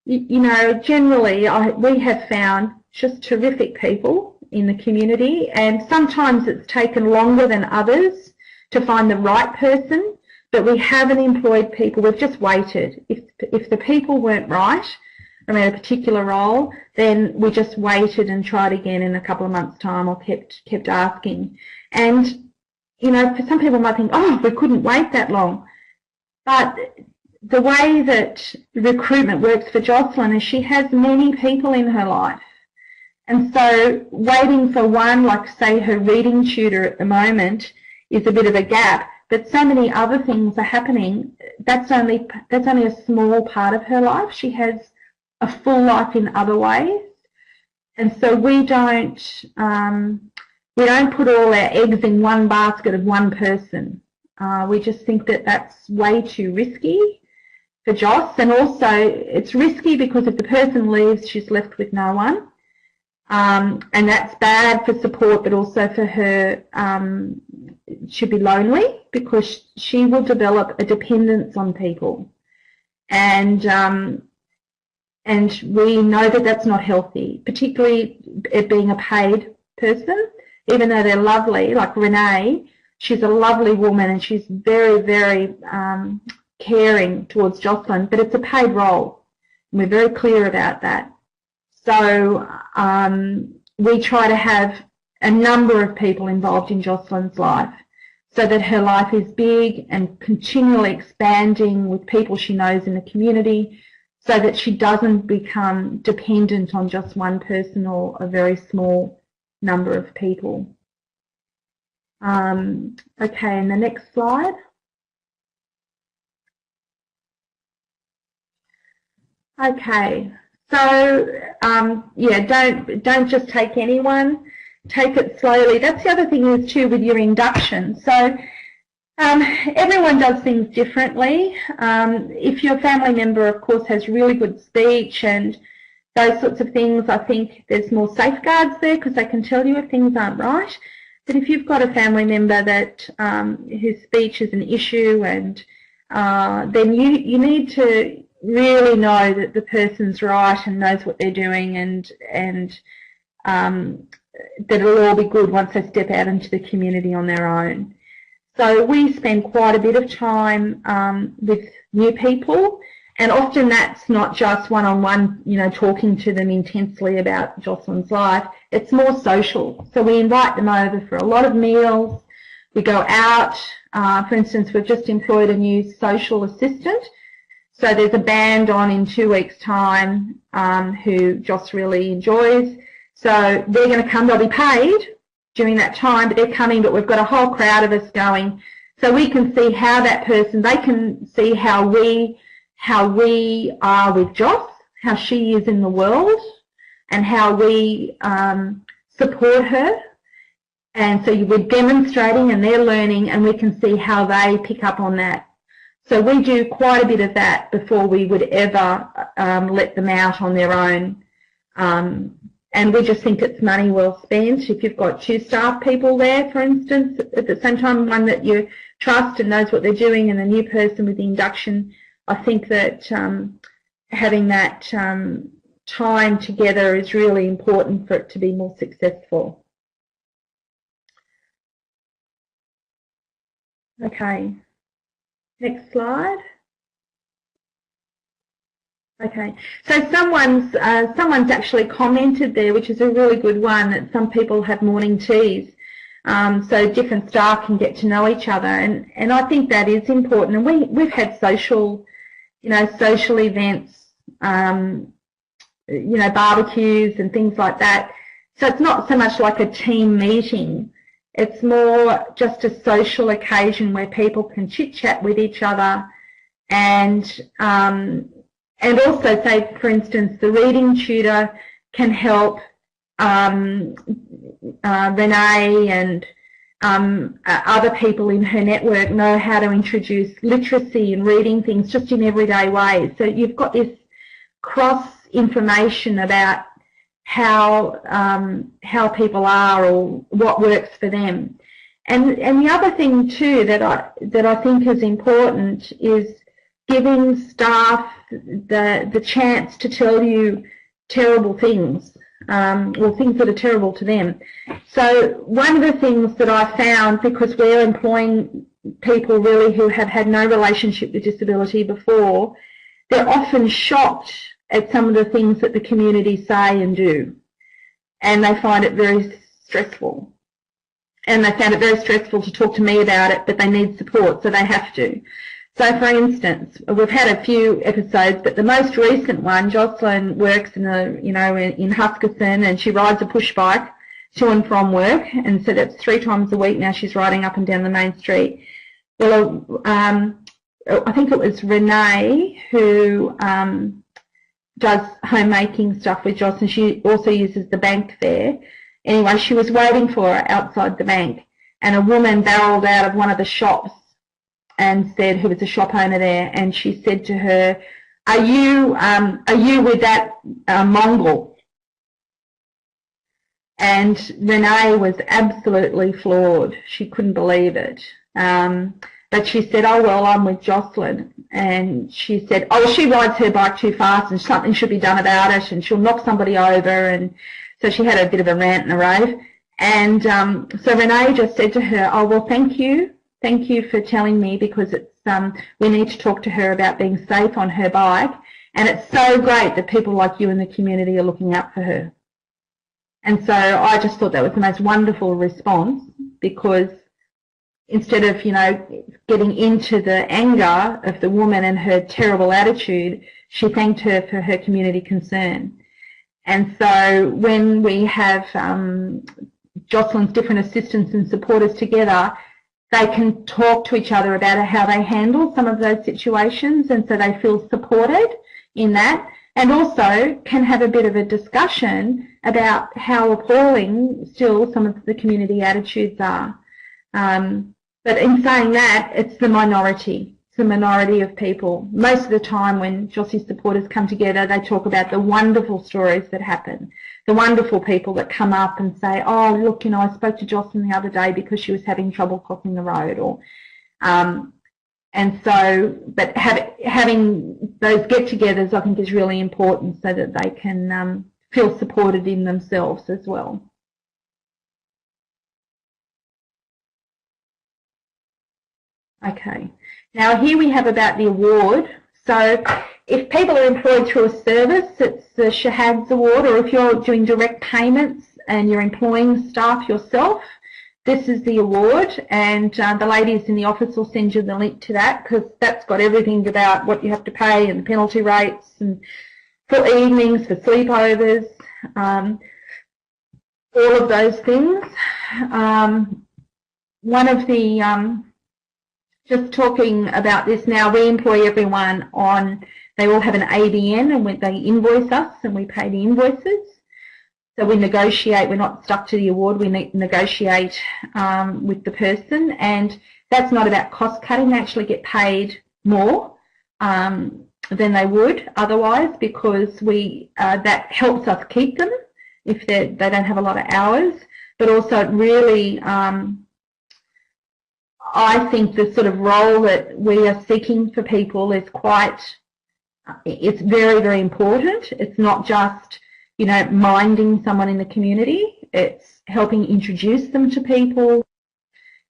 you know, generally we have found just terrific people in the community, and sometimes it's taken longer than others to find the right person, but we haven't employed people, we've just waited. If the people weren't right around a particular role, then we just waited and tried again in a couple of months' time, or kept asking. And you know, for some people might think, oh, we couldn't wait that long. But the way that recruitment works for Jocelyn is she has many people in her life. And so waiting for one, like say her reading tutor at the moment, is a bit of a gap. But so many other things are happening. That's only a small part of her life. She has a full life in other ways. And so we don't put all our eggs in one basket of one person. We just think that that's way too risky for Joss, and also it's risky because if the person leaves, she's left with no one, and that's bad for support, but also for her, she'll be lonely because she will develop a dependence on people, and we know that that's not healthy, particularly it being a paid person, even though they're lovely, like Renee. She's a lovely woman and she's very, very caring towards Jocelyn, but it's a paid role. And we're very clear about that. So we try to have a number of people involved in Jocelyn's life so that her life is big and continually expanding with people she knows in the community, so that she doesn't become dependent on just one person or a very small number of people. Okay, and the next slide. Okay, so yeah, don't just take anyone. Take it slowly. That's the other thing is too with your induction. So everyone does things differently. If your family member, of course, has really good speech and those sorts of things, I think there's more safeguards there because they can tell you if things aren't right. But if you've got a family member that whose speech is an issue, and then you need to really know that the person's right and knows what they're doing, and that it'll all be good once they step out into the community on their own. So we spend quite a bit of time with new people, And often that's not just one-on-one, you know, talking to them intensely about Jocelyn's life. It's more social. So we invite them over for a lot of meals. We go out. For instance, we've just employed a new social assistant. So there's a band on in 2 weeks' time who Joss really enjoys. So they're going to come. They'll be paid during that time, but they're coming. But we've got a whole crowd of us going. So we can see how that person, they can see how we are with Joss, how she is in the world, and how we support her. And so we're demonstrating and they're learning, and we can see how they pick up on that. So we do quite a bit of that before we would ever let them out on their own. And we just think it's money well spent. If you've got 2 staff people there, for instance, at the same time, one that you trust and knows what they're doing, and a new person with the induction, I think that having that time together is really important for it to be more successful. Okay, next slide. Okay, so someone's actually commented there, which is a really good one, that some people have morning teas, so different staff can get to know each other, and I think that is important. And we've had social, you know, social events, you know, barbecues and things like that. So it's not so much like a team meeting. It's more just a social occasion where people can chit-chat with each other, and also, say, for instance, the reading tutor can help Renee and other people in her network know how to introduce literacy and reading things just in everyday ways. So you've got this cross information about how people are or what works for them. And the other thing too that I think is important is giving staff the chance to tell you terrible things, or things that are terrible to them. So one of the things that I found, because we're employing people really who have had no relationship with disability before, they're often shocked at some of the things that the community say and do, and they find it very stressful. And they found it very stressful to talk to me about it, but they need support, so they have to. So, for instance, we've had a few episodes, but the most recent one, Jocelyn works in in Huskisson, and she rides a push bike to and from work, and so that's 3 times a week now she's riding up and down the main street. Well, I think it was Renee who does homemaking stuff with Jocelyn. She also uses the bank there. Anyway, she was waiting for her outside the bank, and a woman barreled out of one of the shops and said, who was a shop owner there, and she said to her, are you with that Mongol? And Renee was absolutely floored. She couldn't believe it. But she said, oh, well, I'm with Jocelyn. And she said, oh, she rides her bike too fast and something should be done about it, and she'll knock somebody over. And so she had a bit of a rant and a rave. And so Renee just said to her, oh, well, thank you. Thank you for telling me, because it's we need to talk to her about being safe on her bike, and it's so great that people like you in the community are looking out for her. And so I just thought that was the most wonderful response, because instead of, you know, getting into the anger of the woman and her terrible attitude, she thanked her for her community concern. And so when we have Jocelyn's different assistants and supporters together, they can talk to each other about how they handle some of those situations, and so they feel supported in that, and also can have a bit of a discussion about how appalling still some of the community attitudes are. But in saying that, it's the minority. It's the minority of people. Most of the time when Jossie's supporters come together, they talk about the wonderful stories that happen, the wonderful people that come up and say, oh, look, you know, I spoke to Jocelyn the other day because she was having trouble crossing the road. Or, and so, but having those get-togethers, I think, is really important so that they can feel supported in themselves as well. Okay, now here we have about the award. So if people are employed through a service, it's the Shahads Award, or if you're doing direct payments and you're employing staff yourself, this is the award, and the ladies in the office will send you the link to that, because that's got everything about what you have to pay and penalty rates and for evenings, for sleepovers, all of those things. One of the, just talking about this now, we employ everyone on, they all have an ABN, and they invoice us and we pay the invoices. So we negotiate, we're not stuck to the award, we negotiate with the person, and that's not about cost cutting. They actually get paid more than they would otherwise, because we that helps us keep them if they don't have a lot of hours. But also it really, I think the sort of role that we are seeking for people is quite, it's very, very important. It's not just, you know, minding someone in the community. It's helping introduce them to people.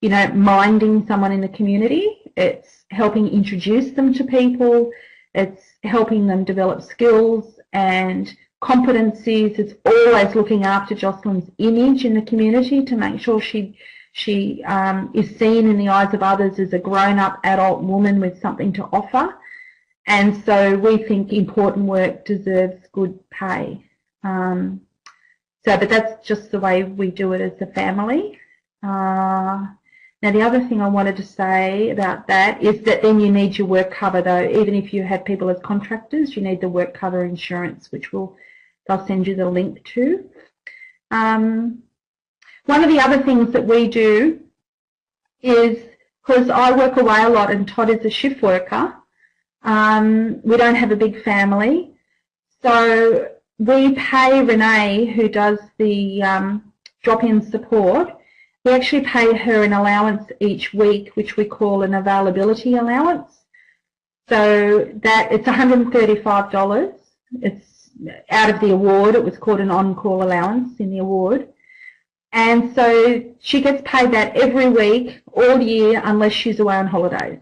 You know, minding someone in the community. It's helping introduce them to people. It's helping them develop skills and competencies. It's always looking after Jocelyn's image in the community to make sure she is seen in the eyes of others as a grown-up adult woman with something to offer. And so we think important work deserves good pay. But that's just the way we do it as a family. Now the other thing I wanted to say about that is that then you need your work cover though. Even if you have people as contractors, you need the work cover insurance, which I'll send you the link to. One of the other things that we do is, because I work away a lot and Todd is a shift worker, we don't have a big family, so we pay Renee, who does the drop-in support, we actually pay her an allowance each week, which we call an availability allowance. So that it's $135. It's out of the award. It was called an on-call allowance in the award. And so she gets paid that every week, all year, unless she's away on holidays.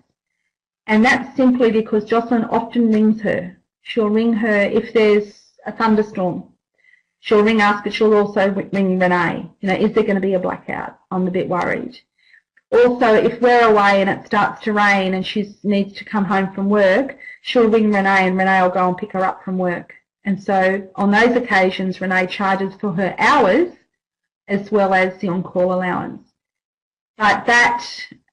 And that's simply because Jocelyn often rings her. She'll ring her if there's a thunderstorm. She'll ring us, but she'll also ring Renee. You know, is there going to be a blackout? I'm a bit worried. Also, if we're away and it starts to rain and she needs to come home from work, she'll ring Renee and Renee will go and pick her up from work. And so on those occasions, Renee charges for her hours as well as the on-call allowance. But that,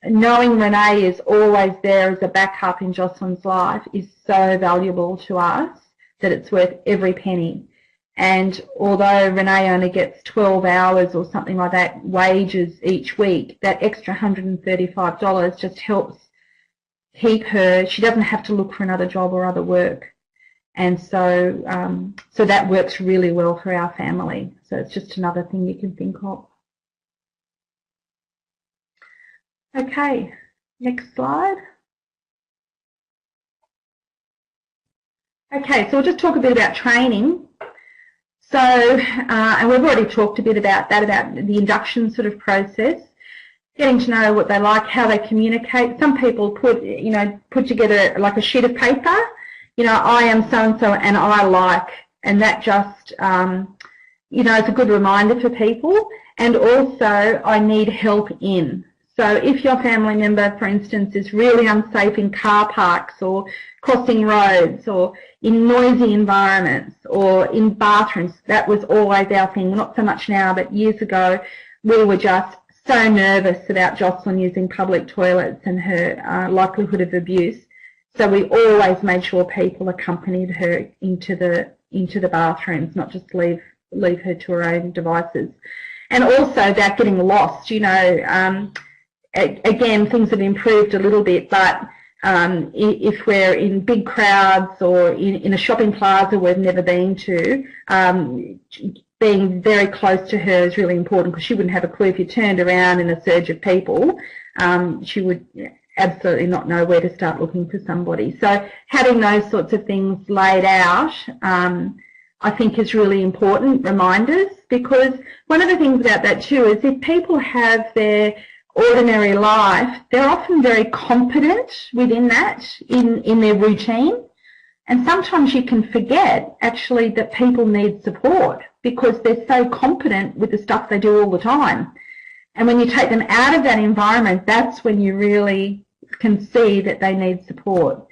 knowing Renee is always there as a backup in Jocelyn's life is so valuable to us that it's worth every penny. And although Renee only gets 12 hours or something like that wages each week, that extra $135 just helps keep her, she doesn't have to look for another job or other work. And so, so that works really well for our family. So it's just another thing you can think of. Okay, next slide. Okay, so we'll just talk a bit about training. So, and we've already talked a bit about that, about the induction sort of process, getting to know what they like, how they communicate. Some people put together like a sheet of paper, you know, I am so-and-so and I like, and that just, you know, it's a good reminder for people. And also, I need help in. So if your family member, for instance, is really unsafe in car parks or crossing roads or in noisy environments or in bathrooms, that was always our thing. Not so much now, but years ago, we were just so nervous about Jocelyn using public toilets and her likelihood of abuse. So we always made sure people accompanied her into the bathrooms, not just leave her to her own devices. And also about getting lost, you know, again, things have improved a little bit, but if we're in big crowds or in a shopping plaza we've never been to, being very close to her is really important, because she wouldn't have a clue if you turned around in a surge of people. She would absolutely not know where to start looking for somebody. So having those sorts of things laid out, I think is really important, reminders, because one of the things about that too is if people have their ordinary life, they're often very competent within that, in their routine. And sometimes you can forget actually that people need support because they're so competent with the stuff they do all the time. And when you take them out of that environment, that's when you really can see that they need support.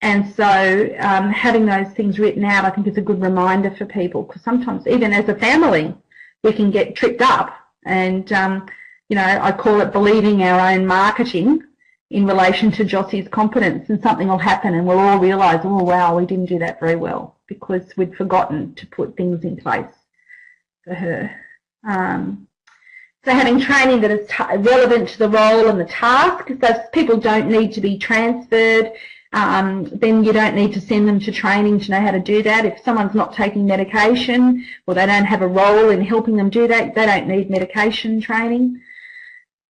And so having those things written out, I think, is a good reminder for people, because sometimes even as a family, we can get tripped up. And, you know, I call it believing our own marketing in relation to Jossie's competence, and something will happen and we'll all realise, oh, wow, we didn't do that very well because we'd forgotten to put things in place for her. So having training that is relevant to the role and the task, so if people don't need to be transferred, then you don't need to send them to training to know how to do that. If someone's not taking medication or they don't have a role in helping them do that, they don't need medication training.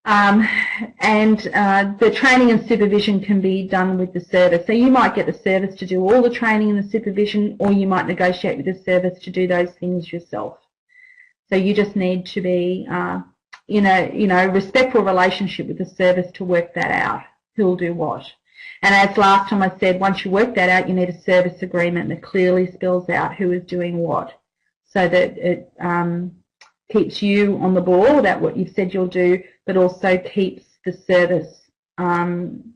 And the training and supervision can be done with the service. So you might get the service to do all the training and the supervision, or you might negotiate with the service to do those things yourself. So you just need to be in a respectful relationship with the service to work that out, who'll do what. And as last time I said, once you work that out, you need a service agreement that clearly spells out who is doing what, so that it keeps you on the ball about what you've said you'll do, but also keeps the service on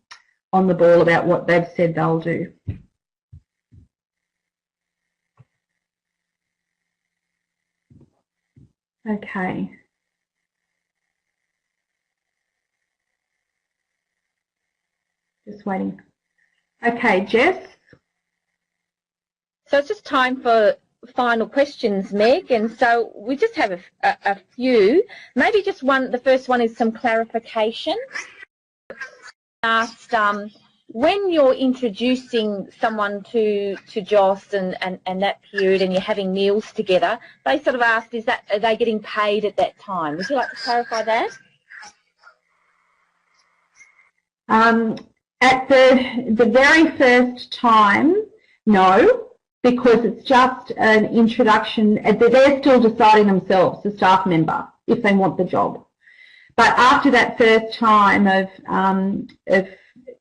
the ball about what they've said they'll do. Okay. Just waiting. Okay, Jess? So it's just time for final questions, Meg, and so we just have a few. Maybe just one. The first one is some clarification. Asked, when you're introducing someone to Joss and that period, and you're having meals together, they sort of asked, are they getting paid at that time? Would you like to clarify that? At the very first time, no, because it's just an introduction. They're still deciding themselves, the staff member, if they want the job. But after that first time of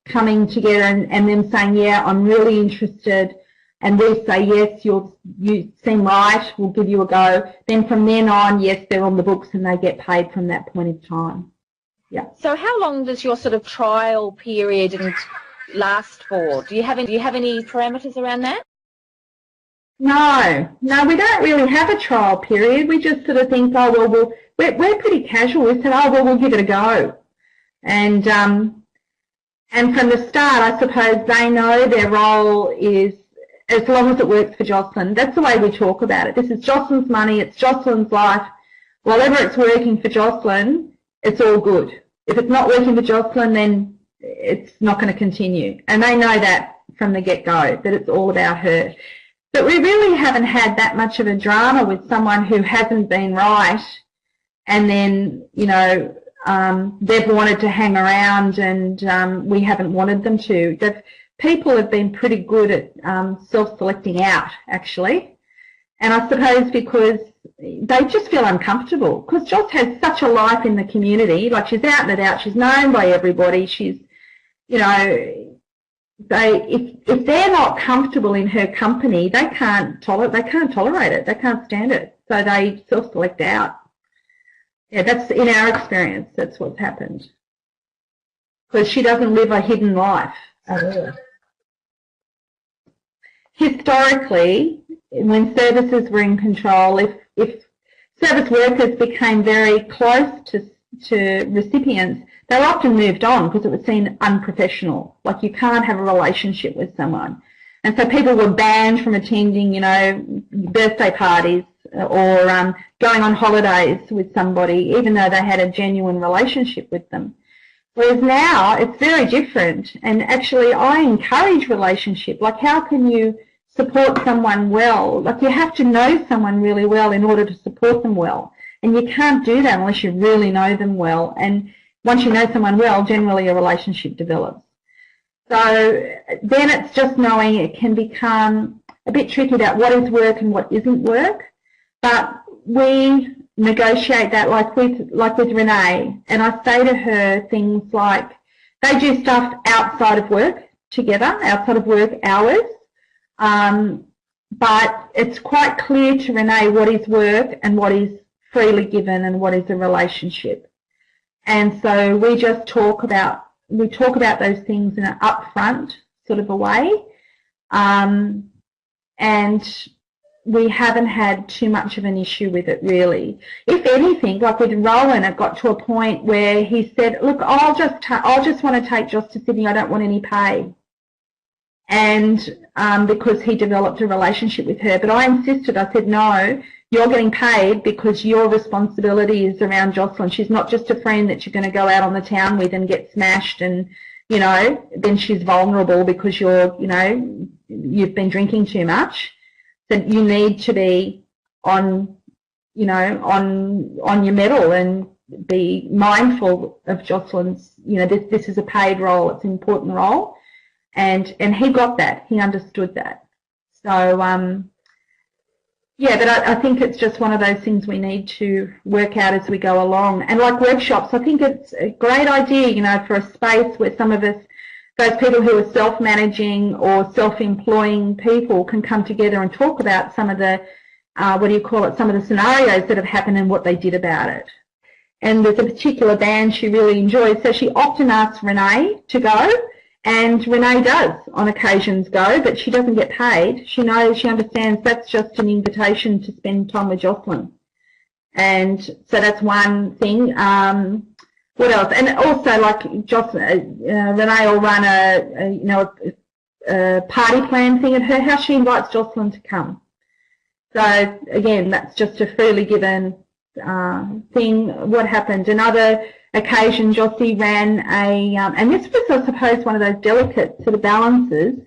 coming together and them saying, yeah, I'm really interested, and we say, yes, you seem right, we'll give you a go, then from then on, yes, they're on the books and they get paid from that point in time. Yeah. So how long does your sort of trial period last for? Do you have any parameters around that? No, we don't really have a trial period. We just sort of think, oh, well, we're pretty casual. We said, oh, well, we'll give it a go. And from the start, I suppose they know their role is, as long as it works for Jocelyn. That's the way we talk about it. This is Jocelyn's money. It's Jocelyn's life. Whatever it's working for Jocelyn, it's all good. If it's not working for Jocelyn, then it's not going to continue. And they know that from the get-go, that it's all about her. But we really haven't had that much of a drama with someone who hasn't been right, and then, you know, they've wanted to hang around and we haven't wanted them to. People have been pretty good at self-selecting out, actually. And I suppose because they just feel uncomfortable, because Joss has such a life in the community. Like, she's out and about, she's known by everybody, she's, you know, if they're not comfortable in her company, they can't tolerate it, they can't stand it, so they self-select out. Yeah, that's, in our experience, that's what's happened, because she doesn't live a hidden life at all. Historically, when services were in control, if service workers became very close to recipients, they were often moved on because it was seen unprofessional. Like, you can't have a relationship with someone. And so people were banned from attending, you know, birthday parties or going on holidays with somebody, even though they had a genuine relationship with them. Whereas now, it's very different. And actually, I encourage relationship. Like, how can you support someone well? Like, you have to know someone really well in order to support them well. And you can't do that unless you really know them well. And once you know someone well, generally a relationship develops. So then it's just knowing it can become a bit tricky about what is work and what isn't work. But we negotiate that like with Renee. And I say to her things like, they do stuff outside of work together, outside of work hours. But it's quite clear to Renee what is work and what is freely given and what is a relationship. And so we just talk about those things in an upfront sort of a way. And we haven't had too much of an issue with it, really. If anything, like with Rowan, it got to a point where he said, look, I'll just want to take Joss to Sydney, I don't want any pay. And because he developed a relationship with her. But I insisted, I said, no, you're getting paid because your responsibility is around Jocelyn. She's not just a friend that you're going to go out on the town with and get smashed and, you know, then she's vulnerable because you've been drinking too much. That you need to be on your mettle and be mindful of Jocelyn's, this is a paid role, it's an important role. And he got that, he understood that. So, yeah, but I think it's just one of those things we need to work out as we go along. And like workshops, I think it's a great idea, for a space where some of us, those people who are self-managing or self-employing people can come together and talk about some of the, some of the scenarios that have happened and what they did about it. And there's a particular band she really enjoys, so she often asks Renee to go. And Renee does on occasions go, but she doesn't get paid. She knows, she understands that's just an invitation to spend time with Jocelyn. And so that's one thing. What else? And also, like Jocelyn, Renee will run a party plan thing at her house. She invites Jocelyn to come. So again, that's just a freely given thing. What happened? Another occasion, Jossie ran and this was, I suppose, one of those delicate sort of balances.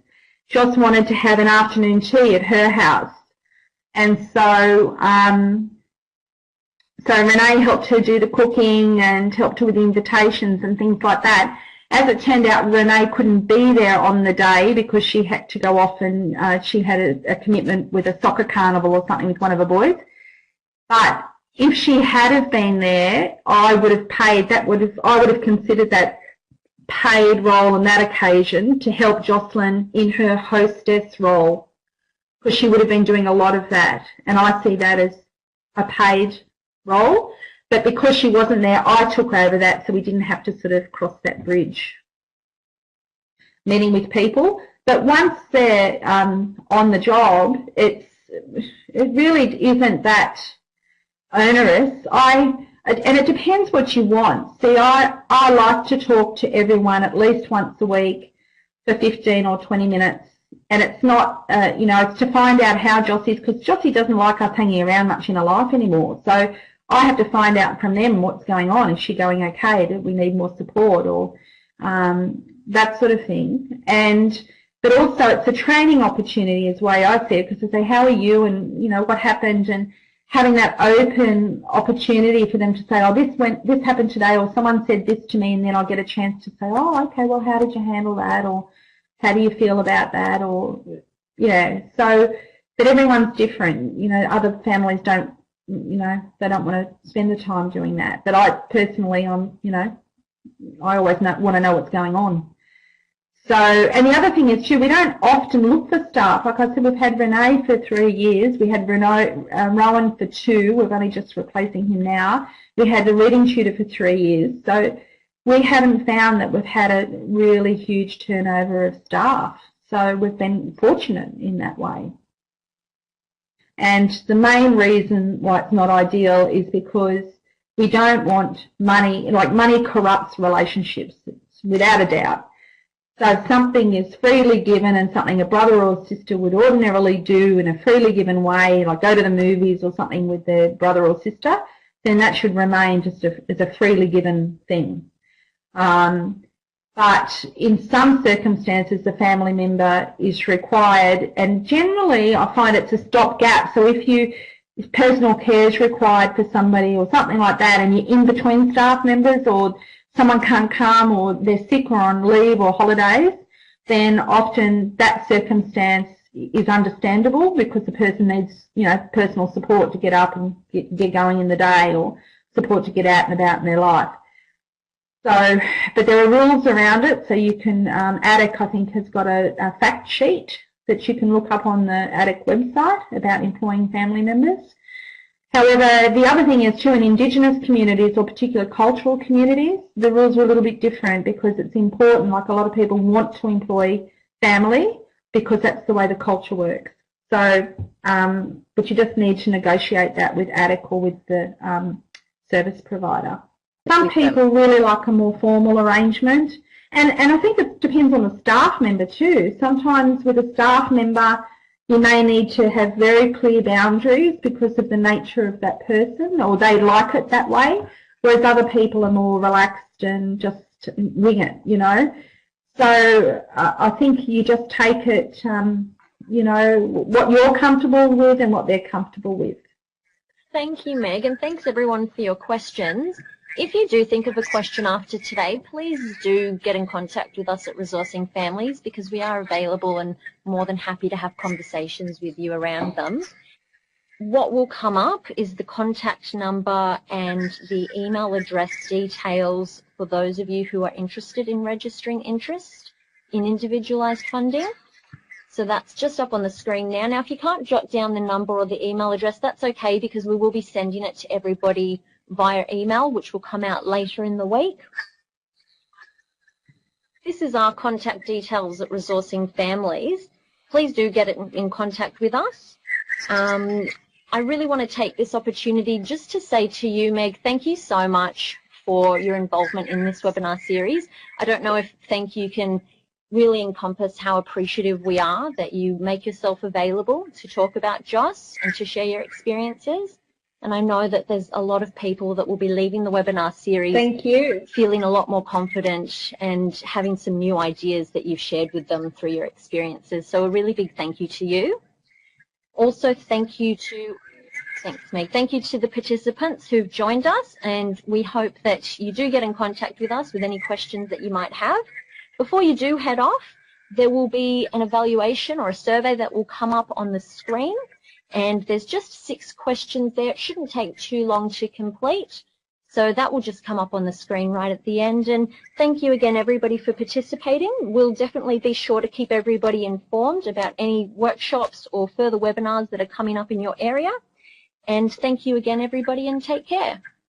Joss wanted to have an afternoon tea at her house. And so, so Renee helped her do the cooking and helped her with invitations and things like that. As it turned out, Renee couldn't be there on the day because she had to go off and she had a commitment with a soccer carnival or something with one of her boys. But if she had have been there, I would have paid. I would have considered that paid role on that occasion to help Jocelyn in her hostess role, because she would have been doing a lot of that, and I see that as a paid role. But because she wasn't there, I took over that, so we didn't have to sort of cross that bridge. Meeting with people, but once they're on the job, it really isn't that onerous. And it depends what you want. See, I like to talk to everyone at least once a week for 15 or 20 minutes. And it's not, it's to find out how Jossie is, because Jossie doesn't like us hanging around much in her life anymore. So I have to find out from them what's going on. Is she going okay? Do we need more support or that sort of thing? But also it's a training opportunity is the way I see it, because I say, how are you, and what happened, and having that open opportunity for them to say, oh, this happened today, or someone said this to me, and then I'll get a chance to say, oh, okay, well, how did you handle that, or how do you feel about that, or, yeah. So, but everyone's different. Other families don't, they don't want to spend the time doing that. But I personally, I always want to know what's going on. So, and the other thing is too, we don't often look for staff. Like I said, we've had Renee for 3 years. We had Rowan for 2. We're only just replacing him now. We had the reading tutor for 3 years. So we haven't found that we've had a really huge turnover of staff. So we've been fortunate in that way. And the main reason why it's not ideal is because we don't want money, like money corrupts relationships, without a doubt. So if something is freely given and something a brother or sister would ordinarily do in a freely given way, like go to the movies or something with their brother or sister, then that should remain just as a freely given thing. But in some circumstances, the family member is required, and generally I find it's a stopgap. So if personal care is required for somebody or something like that, and you're in between staff members, or someone can't come, or they're sick or on leave or holidays, then often that circumstance is understandable because the person needs, personal support to get up and get going in the day, or support to get out and about in their life. So, but there are rules around it. So you can, ADIC, I think, has got a fact sheet that you can look up on the ADDIC website about employing family members. However, the other thing is too, in Indigenous communities or particular cultural communities, the rules are a little bit different because it's important, like a lot of people want to employ family because that's the way the culture works. So, but you just need to negotiate that with ADDIC or with the service provider. Some people really like a more formal arrangement, and I think it depends on the staff member too. Sometimes with a staff member, you may need to have very clear boundaries because of the nature of that person, or they like it that way, whereas other people are more relaxed and just wing it, you know. So I think you just take it, you know, what you're comfortable with and what they're comfortable with. Thank you, Meg, and thanks everyone for your questions. If you do think of a question after today, please do get in contact with us at Resourcing Families, because we are available and more than happy to have conversations with you around them. What will come up is the contact number and the email address details for those of you who are interested in registering interest in individualised funding. So that's just up on the screen now. Now, if you can't jot down the number or the email address, that's okay, because we will be sending it to everybody via email, which will come out later in the week. This is our contact details at Resourcing Families. Please do get in contact with us. I really want to take this opportunity just to say to you, Meg, thank you so much for your involvement in this webinar series. I don't know if thank you can really encompass how appreciative we are that you make yourself available to talk about JOS and to share your experiences. And I know that there's a lot of people that will be leaving the webinar series feeling a lot more confident and having some new ideas that you've shared with them through your experiences. So a really big thank you to you. Also, thank you to, thanks Meg, thank you to the participants who've joined us, and we hope that you do get in contact with us with any questions that you might have. Before you do head off, there will be an evaluation or a survey that will come up on the screen. And there's just 6 questions there. It shouldn't take too long to complete. So that will just come up on the screen right at the end. And thank you again, everybody, for participating. We'll definitely be sure to keep everybody informed about any workshops or further webinars that are coming up in your area. And thank you again, everybody, and take care.